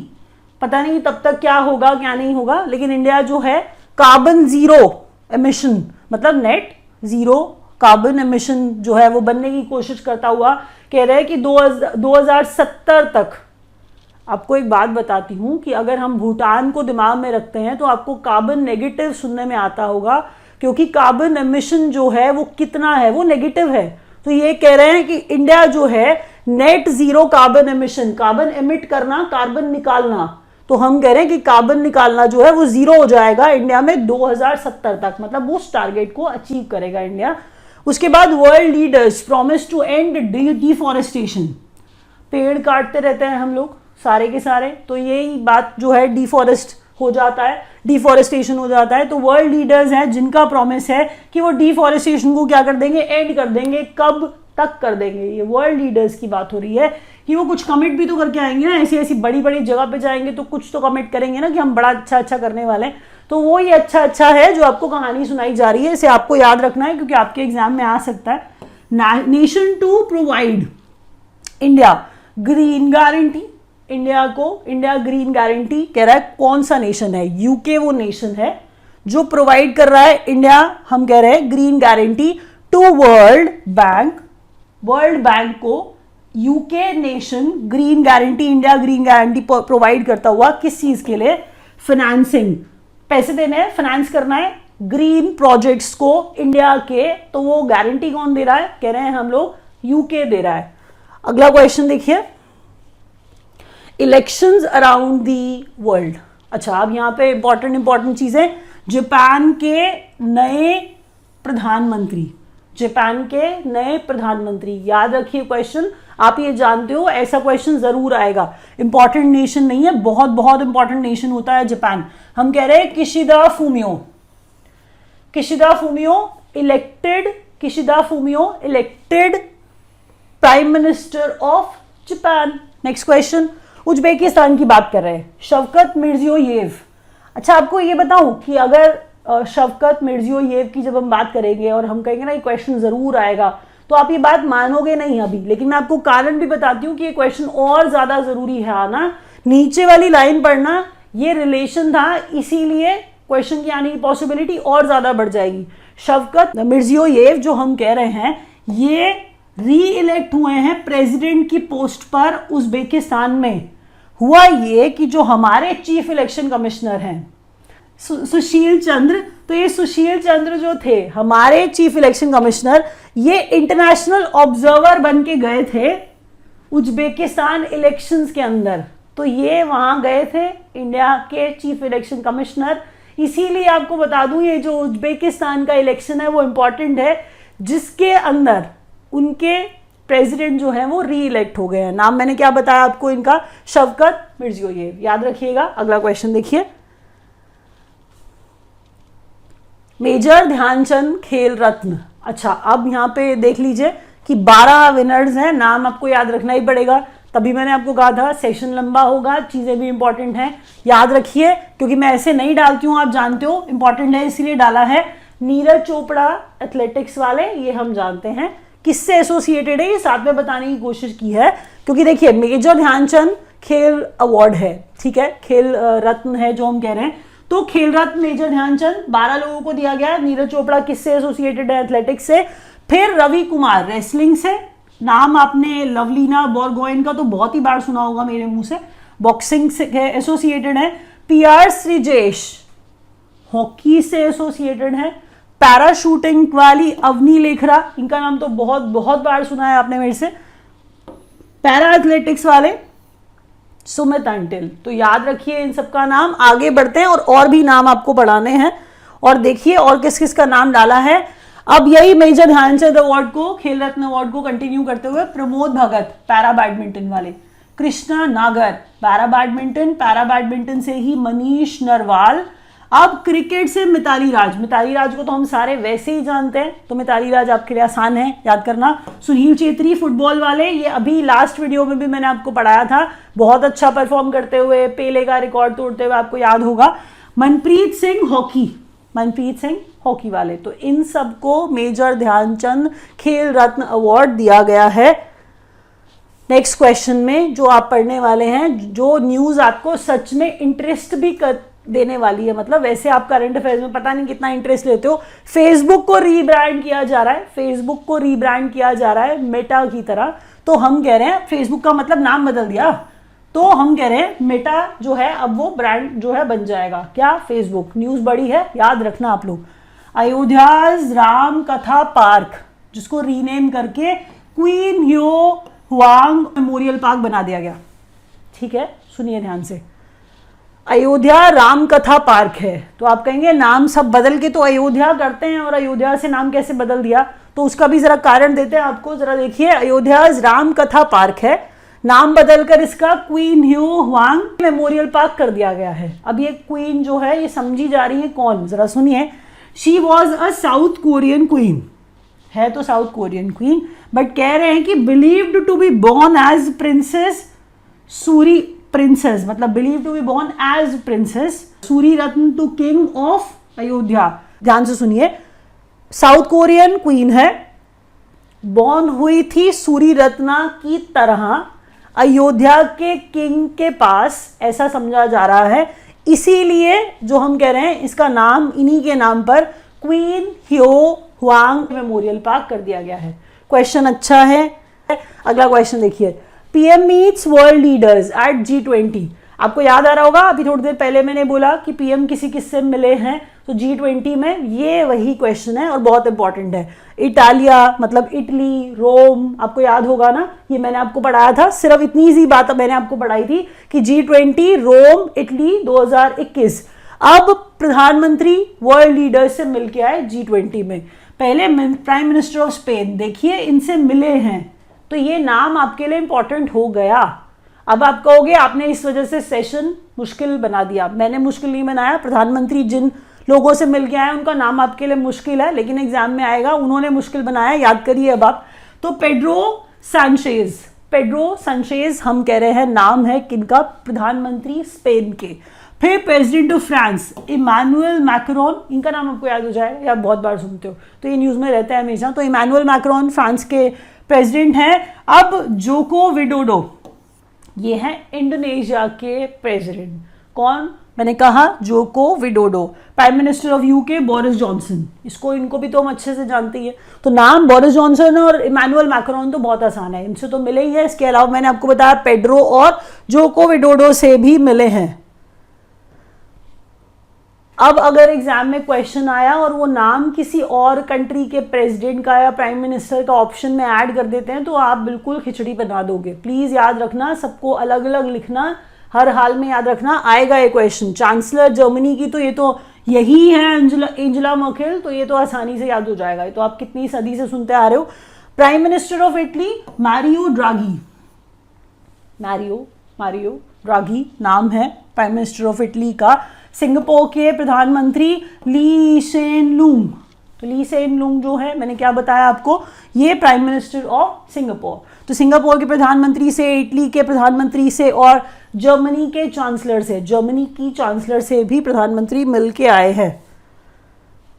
पता नहीं तब तक क्या होगा क्या नहीं होगा, लेकिन इंडिया जो है कार्बन जीरो एमिशन मतलब नेट जीरो कार्बन एमिशन जो है वो बनने की कोशिश करता हुआ कह रहे हैं कि 2070 तक। आपको एक बात बताती हूँ कि अगर हम भूटान को दिमाग में रखते हैं तो आपको कार्बन नेगेटिव सुनने में आता होगा, क्योंकि कार्बन एमिशन जो है वो कितना है, वो नेगेटिव है। तो ये कह रहे हैं कि इंडिया जो है net zero carbon emission, carbon emit करना, कार्बन निकालना, तो हम कह रहे हैं कि कार्बन निकालना जो है वो जीरो हो जाएगा इंडिया में 2070 तक, मतलब उस टारगेट को अचीव करेगा इंडिया। उसके बाद world leaders promise to end deforestation, पेड़ काटते रहते हैं हम लोग सारे के सारे, तो यही बात जो है डिफॉरेस्ट हो जाता है, डिफॉरेस्टेशन हो जाता है। तो वर्ल्ड लीडर्स हैं जिनका प्रॉमिस है कि वो डिफॉरेस्टेशन को क्या कर देंगे, एंड कर देंगे। कब तक कर देंगे, ये वर्ल्ड लीडर्स की बात हो रही है कि वो कुछ कमिट भी तो करके आएंगे ना, ऐसी ऐसी बड़ी बड़ी जगह पे जाएंगे तो कुछ तो कमिट करेंगे ना कि हम बड़ा अच्छा अच्छा करने वाले हैं। तो वो ये अच्छा अच्छा है जो आपको कहानी सुनाई जा रही है, इसे आपको याद रखना है क्योंकि आपके एग्जाम में आ सकता है। Nation to provide India green guarantee, India को इंडिया ग्रीन गारंटी कह रहा है। कौन सा नेशन है, यूके वो नेशन है जो प्रोवाइड कर रहा है इंडिया, हम कह रहे हैं green guarantee to World Bank. World Bank को UK nation green guarantee, India green guarantee provide करता हुआ किस चीज के लिए, फाइनेंसिंग, पैसे देने हैं, फाइनेंस करना है ग्रीन प्रोजेक्ट्स को इंडिया के। तो वो गारंटी कौन दे रहा है, कह रहे हैं हम लोग यूके दे रहा है। अगला क्वेश्चन देखिए, इलेक्शंस अराउंड दी वर्ल्ड। अच्छा, अब यहाँ पे इंपॉर्टेंट चीजें, जापान के नए प्रधानमंत्री, जापान के नए प्रधानमंत्री, याद रखिए क्वेश्चन, आप ये जानते हो ऐसा क्वेश्चन जरूर आएगा। इंपॉर्टेंट नेशन नहीं है, बहुत बहुत इंपॉर्टेंट नेशन होता है जापान। हम कह रहे हैं Kishida Fumio, Kishida Fumio elected prime minister of Japan. Next question, Uzbekistan की बात कर रहे हैं, शवकत मिर्जियोयेव। अच्छा, आपको ये बताऊं कि अगर शवकत मिर्जियोयेव की जब हम बात करेंगे और हम कहेंगे ना ये क्वेश्चन जरूर आएगा, तो आप ये बात मानोगे नहीं अभी, लेकिन मैं आपको कारण भी बताती हूँ कि ये क्वेश्चन और ज्यादा जरूरी है आना। नीचे वाली लाइन पढ़ना, ये रिलेशन था, इसीलिए क्वेश्चन की आने की पॉसिबिलिटी और ज्यादा बढ़ जाएगी। शवकत मिर्जियोयेव जो हम कह रहे हैं, ये री इलेक्ट हुए हैं प्रेसिडेंट की पोस्ट पर उज्बेकिस्तान में। हुआ ये कि जो हमारे चीफ इलेक्शन कमिश्नर हैं सुशील चंद्र, तो ये सुशील चंद्र जो थे हमारे चीफ इलेक्शन कमिश्नर, ये इंटरनेशनल ऑब्जर्वर बन के गए थे उज्बेकिस्तान इलेक्शंस के अंदर। तो ये वहां गए थे इंडिया के चीफ इलेक्शन कमिश्नर। इसीलिए आपको बता दूं, ये जो उज्बेकिस्तान का इलेक्शन है वो इंपॉर्टेंट है, जिसके अंदर उनके प्रेसिडेंट जो है वो री इलेक्ट हो गए हैं। नाम मैंने क्या बताया आपको इनका, शवकत मिर्जियोयेव, याद रखिएगा। अगला क्वेश्चन देखिए, मेजर ध्यानचंद खेल रत्न। अच्छा, अब यहाँ पे देख लीजिए कि 12 विनर्स हैं, नाम आपको याद रखना ही पड़ेगा, तभी मैंने आपको कहा था सेशन लंबा होगा, चीजें भी इंपॉर्टेंट हैं, याद रखिए, क्योंकि मैं ऐसे नहीं डालती हूँ, आप जानते हो इंपॉर्टेंट है इसलिए डाला है। नीरज चोपड़ा एथलेटिक्स वाले, ये हम जानते हैं किससे एसोसिएटेड है, ये साथ में बताने की कोशिश की है, क्योंकि देखिए मेजर ध्यानचंद खेल अवार्ड है, ठीक है, खेल रत्न है जो हम कह रहे हैं, तो खेल रत्न मेजर ध्यानचंद 12 लोगों को दिया गया। नीरज चोपड़ा किससे एसोसिएटेड है, एथलेटिक्स से। फिर रवि कुमार रेसलिंग से, नाम आपने लवलीना बोरगोहेन का तो बहुत ही बार सुना होगा मेरे मुंह से, बॉक्सिंग से एसोसिएटेड है। PR श्रीजेश हॉकी से एसोसिएटेड है। पैरा शूटिंग वाली अवनी लेखरा, इनका नाम तो बहुत बहुत बार सुना है आपने मेरे से। पैरा एथलेटिक्स वाले सुमित अंटिल, तो याद रखिए इन सबका नाम। आगे बढ़ते हैं और भी नाम आपको पढ़ाने हैं, और देखिए और किस किस का नाम डाला है। अब यही मेजर ध्यानचंद अवार्ड को, खेल रत्न अवार्ड को कंटिन्यू करते हुए प्रमोद भगत पैरा बैडमिंटन वाले, कृष्णा नागर पैरा बैडमिंटन से ही मनीष नरवाल। अब क्रिकेट से मिताली राज को तो हम सारे वैसे ही जानते हैं, तो मिताली राज आपके लिए आसान है याद करना। सुनील चेत्री फुटबॉल वाले, ये अभी लास्ट वीडियो में भी मैंने आपको पढ़ाया था, बहुत अच्छा परफॉर्म करते हुए, पेले का रिकॉर्ड तोड़ते हुए, आपको याद होगा। मनप्रीत सिंह हॉकी वाले, तो इन सबको मेजर ध्यानचंद खेल रत्न अवार्ड दिया गया है। नेक्स्ट क्वेश्चन में जो आप पढ़ने वाले हैं, जो न्यूज आपको सच में इंटरेस्ट भी देने वाली है, मतलब वैसे आप करंट अफेयर्स में पता नहीं कितना इंटरेस्ट लेते हो। फेसबुक को रीब्रांड किया जा रहा है, फेसबुक को रीब्रांड किया जा रहा है मेटा की तरह। तो हम कह रहे हैं फेसबुक का मतलब नाम बदल दिया, तो हम कह रहे हैं मेटा जो है अब वो ब्रांड जो है बन जाएगा क्या, फेसबुक। न्यूज बड़ी है, याद रखना आप लोग। अयोध्याज राम कथा पार्क, जिसको रीनेम करके क्वीन ह्यो हुआंग मेमोरियल पार्क बना दिया गया। ठीक है, सुनिए ध्यान से। अयोध्या राम कथा पार्क है, तो आप कहेंगे नाम सब बदल के तो अयोध्या करते हैं और अयोध्या से नाम कैसे बदल दिया, तो उसका भी जरा कारण देते हैं आपको। जरा देखिए, अयोध्या राम कथा पार्क है, नाम बदलकर इसका क्वीन ह्यू हुआंग मेमोरियल पार्क कर दिया गया है। अब ये क्वीन जो है ये समझी जा रही है कौन, जरा सुनिए। She was a south Korean queen, है तो साउथ कोरियन क्वीन, बट कह रहे हैं कि believed to be born as princess Suri, princess मतलब believe to be born as princess Suriratna to king of Ayodhya. ध्यान से सुनिए, साउथ कोरियन क्वीन है, बॉर्न हुई थी सूरी रत्ना की तरह अयोध्या के किंग के पास, ऐसा समझा जा रहा है। इसीलिए जो हम कह रहे हैं इसका नाम इन्हीं के नाम पर क्वीन ह्यो हुआंग मेमोरियल पार्क कर दिया गया है। क्वेश्चन अच्छा है। अगला क्वेश्चन देखिए, PM meets world leaders at G20। आपको याद आ रहा होगा, अभी थोड़ी देर पहले मैंने बोला कि पीएम किसी किससे मिले हैं, तो G20 में ये वही क्वेश्चन है और बहुत इंपॉर्टेंट है। इटालिया मतलब इटली, रोम, आपको याद होगा ना, ये मैंने आपको पढ़ाया था। सिर्फ इतनी सी बात मैंने आपको पढ़ाई थी कि G20 रोम इटली 2021। अब प्रधानमंत्री वर्ल्ड लीडर से मिलके आए G20 में। पहले प्राइम मिनिस्टर ऑफ स्पेन, देखिए इनसे मिले हैं, तो ये नाम आपके लिए इंपॉर्टेंट हो गया। अब आप कहोगे आपने इस वजह से सेशन मुश्किल बना दिया। मैंने मुश्किल नहीं बनाया, प्रधानमंत्री जिन लोगों से मिल के आए उनका नाम आपके लिए मुश्किल है, लेकिन एग्जाम में आएगा, उन्होंने मुश्किल बनाया, याद करिए अब आप। तो पेड्रो सांचेज, पेड्रो सांचेज हम कह रहे हैं नाम है किनका, प्रधानमंत्री स्पेन के। फिर president of France Emmanuel Macron, इनका नाम आपको याद हो जाए या बहुत बार सुनते हो, तो ये न्यूज में रहता है हमेशा। तो इमानुएल मैक्रोन फ्रांस के प्रेसिडेंट हैं। अब जोको विडोडो, ये है इंडोनेशिया के प्रेसिडेंट। कौन, मैंने कहा Joko Widodo. Prime minister of UK Boris Johnson, इसको इनको भी तो हम अच्छे से जानते हैं। तो नाम बोरिस जॉनसन और इमानुएल मैक्रोन तो बहुत आसान है, इनसे तो मिले ही है। इसके अलावा मैंने आपको बताया पेड्रो और जोको विडोडो से भी मिले हैं। अब अगर एग्जाम में क्वेश्चन आया और वो नाम किसी और कंट्री के प्रेसिडेंट का या प्राइम मिनिस्टर का ऑप्शन में ऐड कर देते हैं, तो आप बिल्कुल खिचड़ी बना दोगे। प्लीज याद रखना, सबको अलग अलग लिखना, हर हाल में याद रखना, आएगा ये क्वेश्चन। चांसलर जर्मनी की तो ये तो यही है एंजेला मर्केल, तो ये तो आसानी से याद हो जाएगा, ये तो आप कितनी सदी से सुनते आ रहे हो। Prime minister of Italy Mario Draghi, Mario Draghi नाम है प्राइम मिनिस्टर ऑफ इटली का। सिंगापुर के प्रधानमंत्री ली सेन लूंग, तो ली सेन लूंग जो है, मैंने क्या बताया आपको, ये प्राइम मिनिस्टर ऑफ सिंगापुर। तो सिंगापुर के प्रधानमंत्री से, इटली के प्रधानमंत्री से और जर्मनी के चांसलर से, जर्मनी की चांसलर से भी प्रधानमंत्री मिलके आए हैं।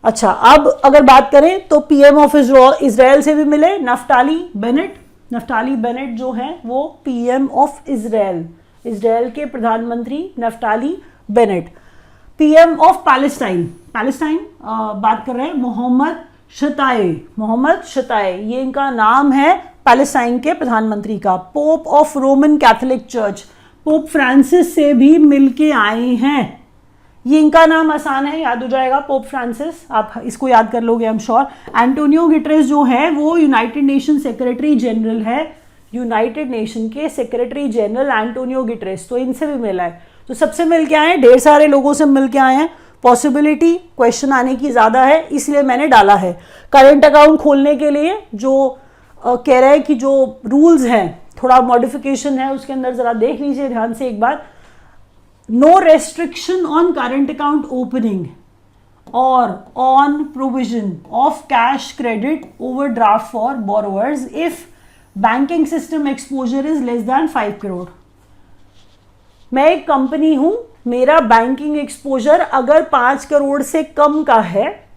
अच्छा, अब अगर बात करें तो पीएम ऑफ इजराइल से भी मिले नफ्ताली बेनेट। नफ्ताली बेनेट जो है वो पीएम ऑफ इजराइल, इजराइल के प्रधानमंत्री Naftali Bennett. PM of Palestine, बात कर रहे हैं मोहम्मद शताए, ये इनका नाम है पैलेस्टाइन के प्रधानमंत्री का। Pope of Roman Catholic church, pope Francis से भी मिलके आए हैं। ये इनका नाम आसान है, याद हो जाएगा, पोप फ्रांसिस, आप इसको याद कर लोगे I am sure. Antonio Guterres जो है वो यूनाइटेड नेशन सेक्रेटरी जनरल है, यूनाइटेड नेशन के सेक्रेटरी जनरल एंटोनियो गुटेरेस, तो इनसे भी मिला है। तो सबसे मिल के आए हैं, ढेर सारे लोगों से मिल के आए हैं। पॉसिबिलिटी क्वेश्चन आने की ज़्यादा है, इसलिए मैंने डाला है। करंट अकाउंट खोलने के लिए जो कह रहे हैं कि जो रूल्स हैं थोड़ा मॉडिफिकेशन है, उसके अंदर ज़रा देख लीजिए ध्यान से एक बार। No restriction on current account opening और on provision of cash credit overdraft for borrowers if banking system exposure is less than 5 crore. मैं एक कंपनी हूं, मेरा बैंकिंग एक्सपोजर अगर 5 करोड़ से कम का है,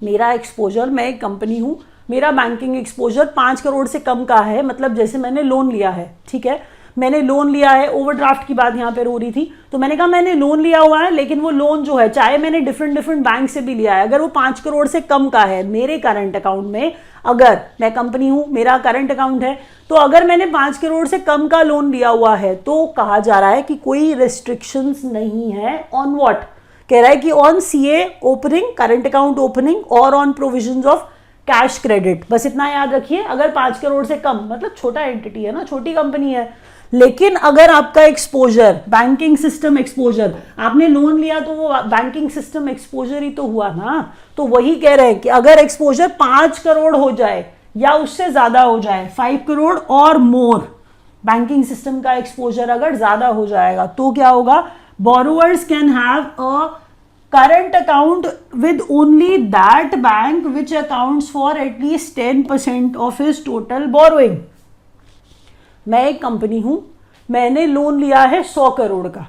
मेरा एक्सपोजर, मैं एक कंपनी हूं, मेरा बैंकिंग एक्सपोजर 5 करोड़ से कम का है, मतलब जैसे मैंने लोन लिया है, ठीक है, मैंने लोन लिया है, ओवरड्राफ्ट की बात यहाँ पे हो रही थी, तो मैंने कहा मैंने लोन लिया हुआ है, लेकिन वो लोन जो है चाहे मैंने डिफरेंट बैंक से भी लिया है, अगर वो 5 करोड़ से कम का है मेरे करंट अकाउंट में, अगर मैं कंपनी हूं, मेरा करंट अकाउंट है, तो अगर मैंने 5 करोड़ से कम का लोन लिया हुआ है तो कहा जा रहा है कि कोई रेस्ट्रिक्शंस नहीं है ऑन व्हाट, कह रहा है कि on CA opening, current account opening और on provisions of cash credit. बस इतना याद रखिए, अगर 5 करोड़ से कम, मतलब छोटा एंटिटी है ना, छोटी कंपनी है, लेकिन अगर आपका एक्सपोजर बैंकिंग सिस्टम एक्सपोजर, आपने लोन लिया तो वो बैंकिंग सिस्टम एक्सपोजर ही तो हुआ ना, तो वही कह रहे हैं कि अगर एक्सपोजर 5 करोड़ हो जाए या उससे ज्यादा हो जाए, 5 करोड़ और मोर, बैंकिंग सिस्टम का एक्सपोजर अगर ज्यादा हो जाएगा तो क्या होगा, borrowers can have a current account with only that bank which accounts for at least 10% of his total borrowing। मैं एक कंपनी हूं, मैंने लोन लिया है 100 करोड़ का,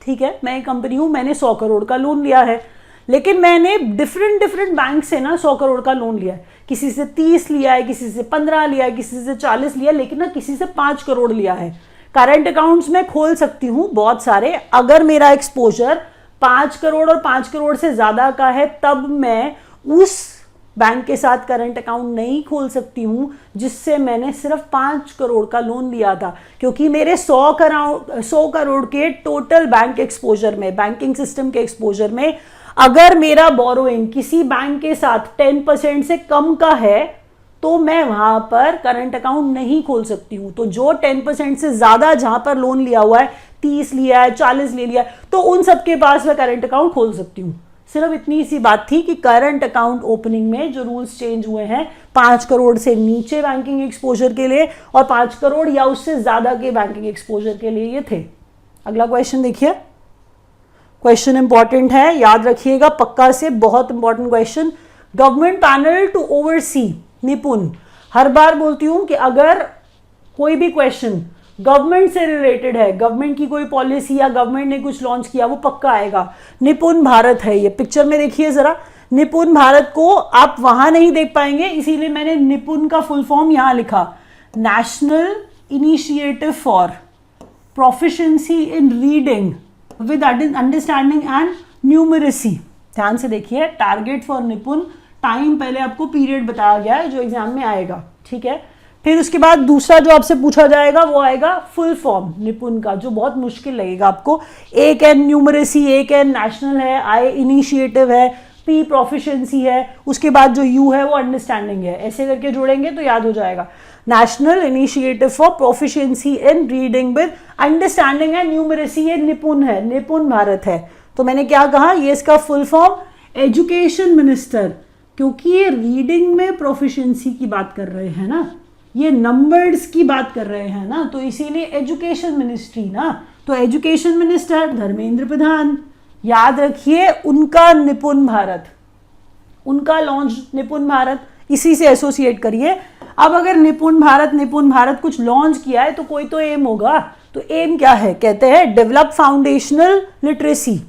ठीक है, मैं एक कंपनी हूं, मैंने 100 करोड़ का लोन लिया है, लेकिन मैंने डिफरेंट बैंक से ना 100 करोड़ का लोन लिया है, किसी से 30 लिया है, किसी से 15 लिया है, किसी से 40 लिया, लेकिन ना किसी से 5 करोड़ लिया है। करंट अकाउंट्स में खोल सकती हूं बहुत सारे, अगर मेरा एक्सपोजर 5 करोड़ और 5 करोड़ से ज्यादा का है तब मैं उस बैंक के साथ करंट अकाउंट नहीं खोल सकती हूं जिससे मैंने सिर्फ 5 करोड़ का लोन लिया था, क्योंकि मेरे 100 करोड़ के टोटल बैंक एक्सपोजर में, बैंकिंग सिस्टम के एक्सपोजर में, अगर मेरा बोरोइंग किसी बैंक के साथ 10% से कम का है तो मैं वहां पर करंट अकाउंट नहीं खोल सकती हूं। तो जो 10% से ज्यादा जहां पर लोन लिया हुआ है, 30 लिया है, 40 ले लिया है, तो उन सबके पास मैं करंट अकाउंट खोल सकती हूं। सिर्फ इतनी सी बात थी कि करंट अकाउंट ओपनिंग में जो रूल्स चेंज हुए हैं 5 करोड़ से नीचे बैंकिंग एक्सपोजर के लिए और 5 करोड़ या उससे ज्यादा के बैंकिंग एक्सपोजर के लिए ये थे। अगला क्वेश्चन देखिए, क्वेश्चन इंपॉर्टेंट है, याद रखिएगा पक्का से, बहुत important question. Government panel to oversee, Nipun, हर बार बोलती हूं कि अगर कोई भी क्वेश्चन गवर्नमेंट से रिलेटेड है, गवर्नमेंट की कोई पॉलिसी या गवर्नमेंट ने कुछ लॉन्च किया, वो पक्का आएगा। निपुण भारत है, ये पिक्चर में देखिए जरा, निपुण भारत को आप वहां नहीं देख पाएंगे, इसीलिए मैंने निपुण का फुल फॉर्म यहां लिखा, national initiative for proficiency in reading with understanding and numeracy. ध्यान से देखिए, टारगेट फॉर निपुण, टाइम पहले आपको पीरियड बताया गया है जो एग्जाम में आएगा, ठीक है। फिर उसके बाद दूसरा जो आपसे पूछा जाएगा वो आएगा फुल फॉर्म निपुण का, जो बहुत मुश्किल लगेगा आपको। एक एन न्यूमरेसी, एक एन नेशनल है, आई इनिशिएटिव है, पी प्रोफिशिएंसी है, उसके बाद जो यू है वो अंडरस्टैंडिंग है। ऐसे करके जोड़ेंगे तो याद हो जाएगा, national initiative for proficiency in reading with understanding and numeracy, ये निपुण है, निपुण भारत है। तो मैंने क्या कहा, ये इसका फुल फॉर्म एजुकेशन मिनिस्टर, क्योंकि ये रीडिंग में प्रोफिशिएंसी की बात कर रहे हैं ना, ये नंबर्स की बात कर रहे हैं ना, तो इसीलिए एजुकेशन मिनिस्ट्री ना, तो एजुकेशन मिनिस्टर धर्मेंद्र प्रधान, याद रखिए उनका निपुण भारत, उनका लॉन्च निपुण भारत, इसी से एसोसिएट करिए। अब अगर निपुण भारत कुछ लॉन्च किया है तो कोई तो एम होगा, तो एम क्या है, कहते हैं develop foundational literacy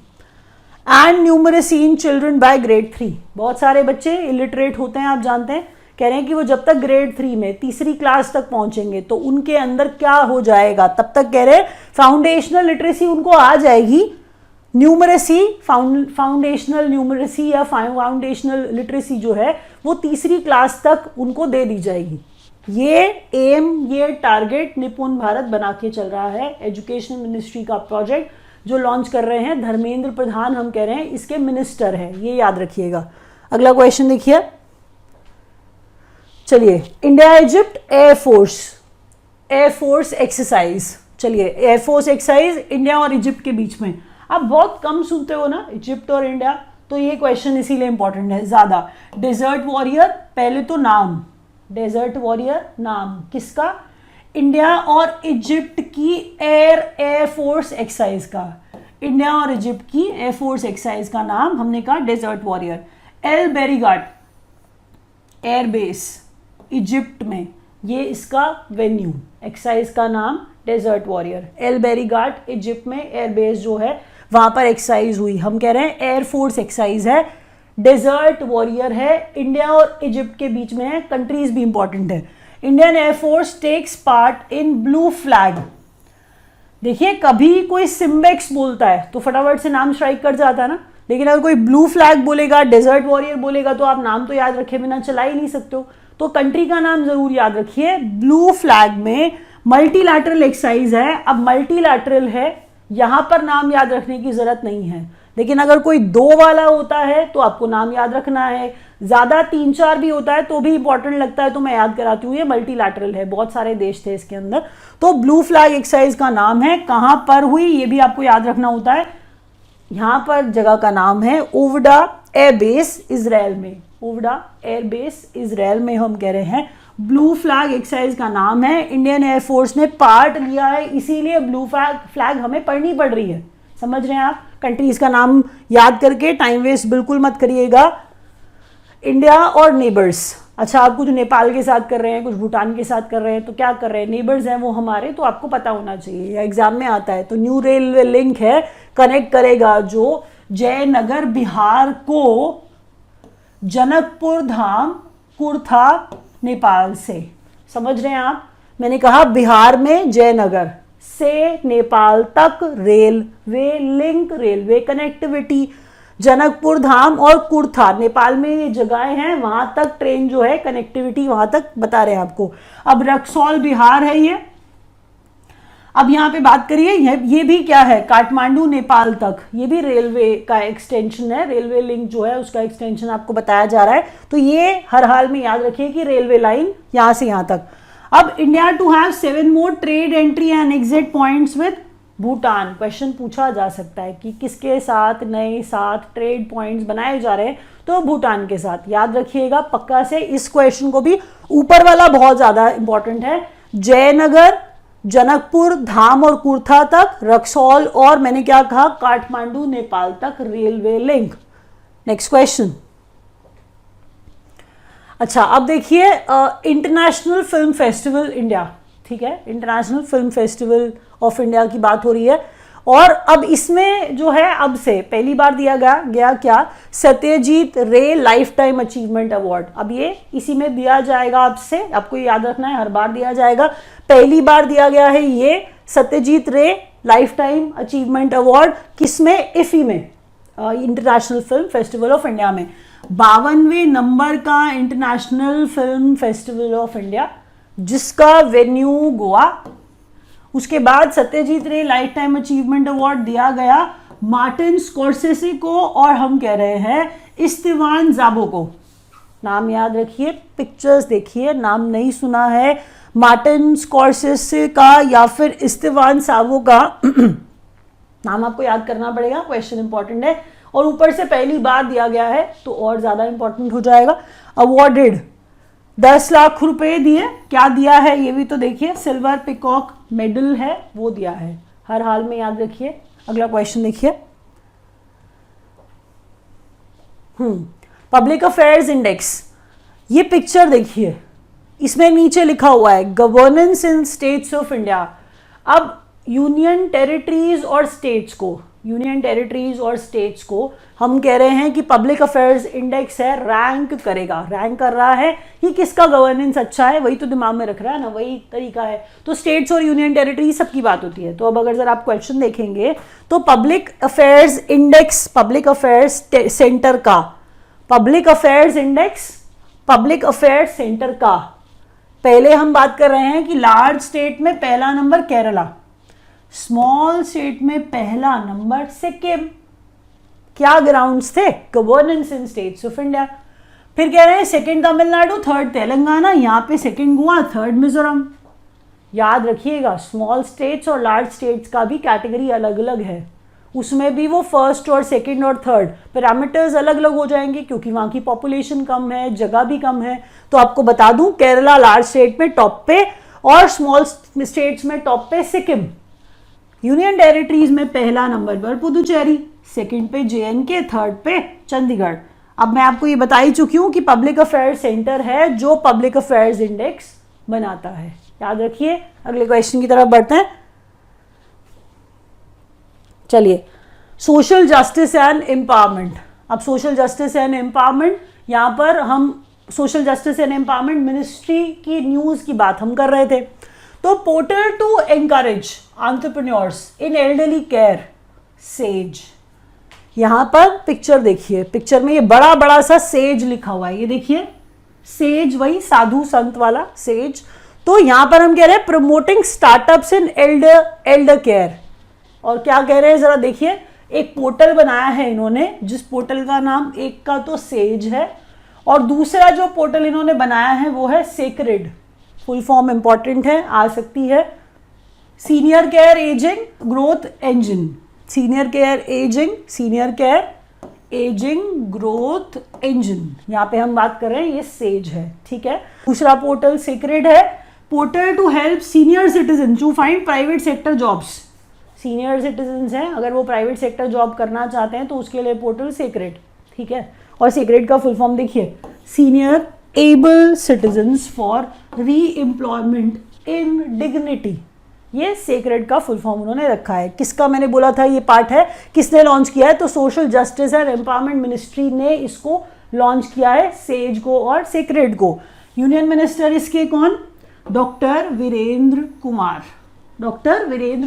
and numeracy in children by grade 3। बहुत सारे बच्चे इलिटरेट होते हैं, आप जानते हैं, कह रहे हैं कि वो जब तक ग्रेड 3 में तीसरी क्लास तक पहुंचेंगे तो उनके अंदर क्या हो जाएगा, तब तक कह रहे हैं फाउंडेशनल लिटरेसी उनको आ जाएगी, न्यूमरेसी, फाउंडेशनल न्यूमरेसी या फाउंडेशनल लिटरेसी जो है वो तीसरी क्लास तक उनको दे दी जाएगी। ये एम, ये टारगेट निपुण भारत बना के चल रहा है, एजुकेशन मिनिस्ट्री का प्रोजेक्ट जो लॉन्च कर रहे हैं धर्मेंद्र प्रधान, हम कह रहे हैं इसके मिनिस्टर हैं, ये याद रखिएगा। अगला क्वेश्चन देखिए, चलिए, इंडिया इजिप्ट एयरफोर्स एक्सरसाइज, चलिए एयरफोर्स एक्सरसाइज इंडिया और इजिप्ट के बीच में, आप बहुत कम सुनते हो ना इजिप्ट और इंडिया, तो ये क्वेश्चन इसीलिए इंपॉर्टेंट है ज्यादा। डेजर्ट वॉरियर, पहले तो नाम, डेजर्ट वॉरियर नाम किसका, इंडिया और इजिप्ट की एयरफोर्स एक्सरसाइज का, इंडिया और इजिप्ट की एयरफोर्स एक्सरसाइज का नाम हमने कहा desert warrior. El Berigat airbase Egypt में, ये इसका वेन्यू, एक्सरसाइज का नाम desert warrior. El Berigat Egypt में एयरबेस जो है वहां पर एक्सरसाइज हुई, हम कह रहे हैं एयरफोर्स एक्सरसाइज है। डेजर्ट वॉरियर है, इंडिया और इजिप्ट के बीच में है, कंट्रीज भी इंपॉर्टेंट है। Indian air force takes part in blue flag देखिए कभी कोई सिम्बेक्स बोलता है तो फटाफट से नाम स्ट्राइक कर जाता है ना, लेकिन अगर कोई ब्लू फ्लैग बोलेगा, डेजर्ट वॉरियर बोलेगा तो आप नाम तो याद रखे बिना चला ही नहीं सकते हो। तो कंट्री का नाम जरूर याद रखिए। ब्लू फ्लैग में मल्टीलैटरल एक्सरसाइज है। अब मल्टीलैटरल है, यहां पर नाम याद रखने की जरूरत नहीं है, लेकिन अगर कोई 2 वाला होता है तो आपको नाम याद रखना है। ज्यादा 3-4 भी होता है तो भी इंपॉर्टेंट लगता है, तो मैं याद कराती हूँ। ये मल्टीलैटरल है, बहुत सारे देश थे इसके अंदर। तो ब्लू फ्लैग एक्सरसाइज का नाम है, कहां पर हुई ये भी आपको याद रखना होता है। यहां पर जगह का नाम है ओवडा एयरबेस इजराइल में। ओवडा एयरबेस इजराइल में हम कह रहे हैं ब्लू फ्लैग एक्सरसाइज का नाम है। इंडियन एयरफोर्स ने पार्ट लिया है, इसीलिए ब्लू फ्लैग हमें पढ़नी पड़ रही है। समझ रहे हैं आप? कंट्रीज का नाम याद करके टाइम वेस्ट बिल्कुल मत करिएगा। इंडिया और नेबर्स, अच्छा आप कुछ नेपाल के साथ कर रहे हैं, कुछ भूटान के साथ कर रहे हैं, तो क्या कर रहे हैं, नेबर्स हैं वो हमारे, तो आपको पता होना चाहिए, या एग्जाम में आता है। तो न्यू रेलवे लिंक है, कनेक्ट करेगा जो जयनगर बिहार को जनकपुर धाम कुर्था नेपाल से। समझ रहे हैं आप? मैंने कहा बिहार में जयनगर से नेपाल तक railway link, railway connectivity. Janakpur Dham और कुर्था नेपाल में ये जगहें हैं, वहां तक ट्रेन जो है कनेक्टिविटी वहां तक बता रहे हैं आपको। अब रक्सौल बिहार है ये। अब यहाँ पे बात करिए, ये भी क्या है, काठमांडू नेपाल तक, ये भी रेलवे का एक्सटेंशन है। रेलवे लिंक जो है उसका एक्सटेंशन आपको बताया जा रहा है। तो ये हर हाल में याद रखिए कि रेलवे लाइन यहां से यहां तक। अब India to have 7 more trade entry and exit points with Bhutan. Question पूछा जा सकता है कि किसके साथ नए 7 ट्रेड पॉइंट्स बनाए जा रहे हैं, तो भूटान के साथ। याद रखिएगा पक्का से, इस क्वेश्चन को भी। ऊपर वाला बहुत ज्यादा इंपॉर्टेंट है, जयनगर, जनकपुर धाम और कुर्था तक, रक्सौल और मैंने क्या कहा, काठमांडू नेपाल तक रेलवे लिंक। Next question. अच्छा अब देखिए, इंटरनेशनल फिल्म फेस्टिवल इंडिया, ठीक है, international film festival of India की बात हो रही है। और अब इसमें जो है, अब से पहली बार दिया गया क्या, सत्यजीत रे लाइफ टाइम अचीवमेंट अवार्ड। अब ये इसी में दिया जाएगा आपसे, आपको याद रखना है, हर बार दिया जाएगा। पहली बार दिया गया है ये सत्यजीत रे लाइफ टाइम अचीवमेंट अवार्ड, किसमें, इफी में, international film festival of India में। 52वें नंबर का international film festival of India, जिसका वेन्यू गोवा। उसके बाद सत्यजीत रे लाइफ टाइम अचीवमेंट अवार्ड दिया गया मार्टिन स्कॉर्सेसे को, और हम कह रहे हैं इस्तीवान ज़ाबो को। नाम याद रखिए, पिक्चर्स देखिए, नाम नहीं सुना है मार्टिन स्कॉर्सेसे का या फिर इस्तीवान ज़ाबो का नाम आपको याद करना पड़ेगा, क्वेश्चन इंपॉर्टेंट है। और ऊपर से पहली बार दिया गया है तो और ज्यादा इंपॉर्टेंट हो जाएगा। अवॉर्डेड 10 लाख रुपए दिए, क्या दिया है ये भी तो देखिए, सिल्वर पिकॉक मेडल है वो दिया है, हर हाल में याद रखिए। अगला क्वेश्चन देखिए, पब्लिक अफेयर्स इंडेक्स, ये पिक्चर देखिए, इसमें नीचे लिखा हुआ है governance in states of India. अब यूनियन टेरिटरीज और स्टेट्स को, यूनियन टेरिटरीज और स्टेट्स को हम कह रहे हैं कि पब्लिक अफेयर्स इंडेक्स है, रैंक करेगा, रैंक कर रहा है कि किसका गवर्नेंस अच्छा है, वही तो दिमाग में रख रहा है ना, वही तरीका है। तो स्टेट्स और यूनियन टेरिटरी सबकी बात होती है। तो अब अगर जरा आप क्वेश्चन देखेंगे तो public affairs index, public affairs centre का, public affairs index, public affairs centre का, पहले हम बात कर रहे हैं कि लार्ज स्टेट में पहला नंबर केरला, स्मॉल स्टेट में पहला नंबर सिक्किम। क्या ग्राउंड्स थे, governance in states of India. फिर कह रहे हैं सेकंड तमिलनाडु, थर्ड तेलंगाना, यहाँ पे सेकंड गोवा, थर्ड मिजोरम। याद रखिएगा स्मॉल स्टेट्स और लार्ज स्टेट्स का भी कैटेगरी अलग अलग है, उसमें भी वो फर्स्ट और सेकंड और थर्ड पैरामीटर्स अलग अलग हो जाएंगे, क्योंकि वहाँ की पॉपुलेशन कम है, जगह भी कम है। तो आपको बता दूं, केरला लार्ज स्टेट में टॉप पे और स्मॉल स्टेट्स में टॉप पे सिक्किम। यूनियन टेरिटरीज में पहला नंबर पर पुदुचेरी, सेकंड पे जेएनके, थर्ड पे चंडीगढ़। अब मैं आपको ये बता ही चुकी हूं कि पब्लिक अफेयर्स सेंटर है जो पब्लिक अफेयर्स इंडेक्स बनाता है, याद रखिए। अगले क्वेश्चन की तरफ बढ़ते हैं। चलिए, सोशल जस्टिस एंड एम्पावरमेंट। अब सोशल जस्टिस एंड एम्पावरमेंट, यहां पर हम social justice and empowerment ministry की न्यूज की बात हम कर रहे थे। तो portal to encourage entrepreneurs in elderly care, SAGE. यहां पर पिक्चर देखिए, पिक्चर में ये बड़ा बड़ा सा सेज लिखा हुआ है, ये देखिए सेज, वही साधु संत वाला सेज। तो यहां पर हम कह रहे हैं प्रमोटिंग स्टार्टअप्स इन एल्डर केयर। और क्या कह रहे हैं जरा देखिए, एक पोर्टल बनाया है इन्होंने, जिस पोर्टल का नाम एक का तो सेज है और दूसरा जो पोर्टल इन्होंने बनाया है वो है सेक्रेड। फुल फॉर्म इंपॉर्टेंट है, आ सकती है, senior care ageing growth engine, senior care ageing growth engine. यहाँ पे हम बात कर रहे हैं, ये सेज है, ठीक है। दूसरा पोर्टल सेक्रेड है, portal to help senior citizen to find private sector jobs. Senior citizen हैं, अगर वो प्राइवेट सेक्टर जॉब करना चाहते हैं तो उसके लिए पोर्टल सेक्रेड, ठीक है। और सेक्रेड का फुल फॉर्म देखिए, सीनियर एबल सिटीजन्स फॉर री एम्प्लॉयमेंट इन डिग्निटी। ये सेक्रेड का फुल फॉर्म उन्होंने रखा है। किसका मैंने बोला था ये पार्ट है, किसने लॉन्च किया है, तो social justice and empowerment ministry ने इसको लॉन्च किया है, सेज को और सेक्रेड को। यूनियन मिनिस्टर इसके कौन, डॉक्टर वीरेंद्र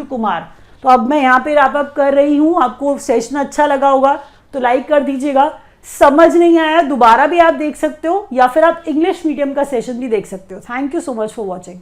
कुमार। तो अब मैं यहाँ पे रैप अप कर रही हूँ। आपको सेशन अच्छा लगा होगा तो लाइक कर दीजिएगा। समझ नहीं आया दोबारा भी आप देख सकते हो, या फिर आप इंग्लिश मीडियम का सेशन भी देख सकते हो। Thank you so much for watching.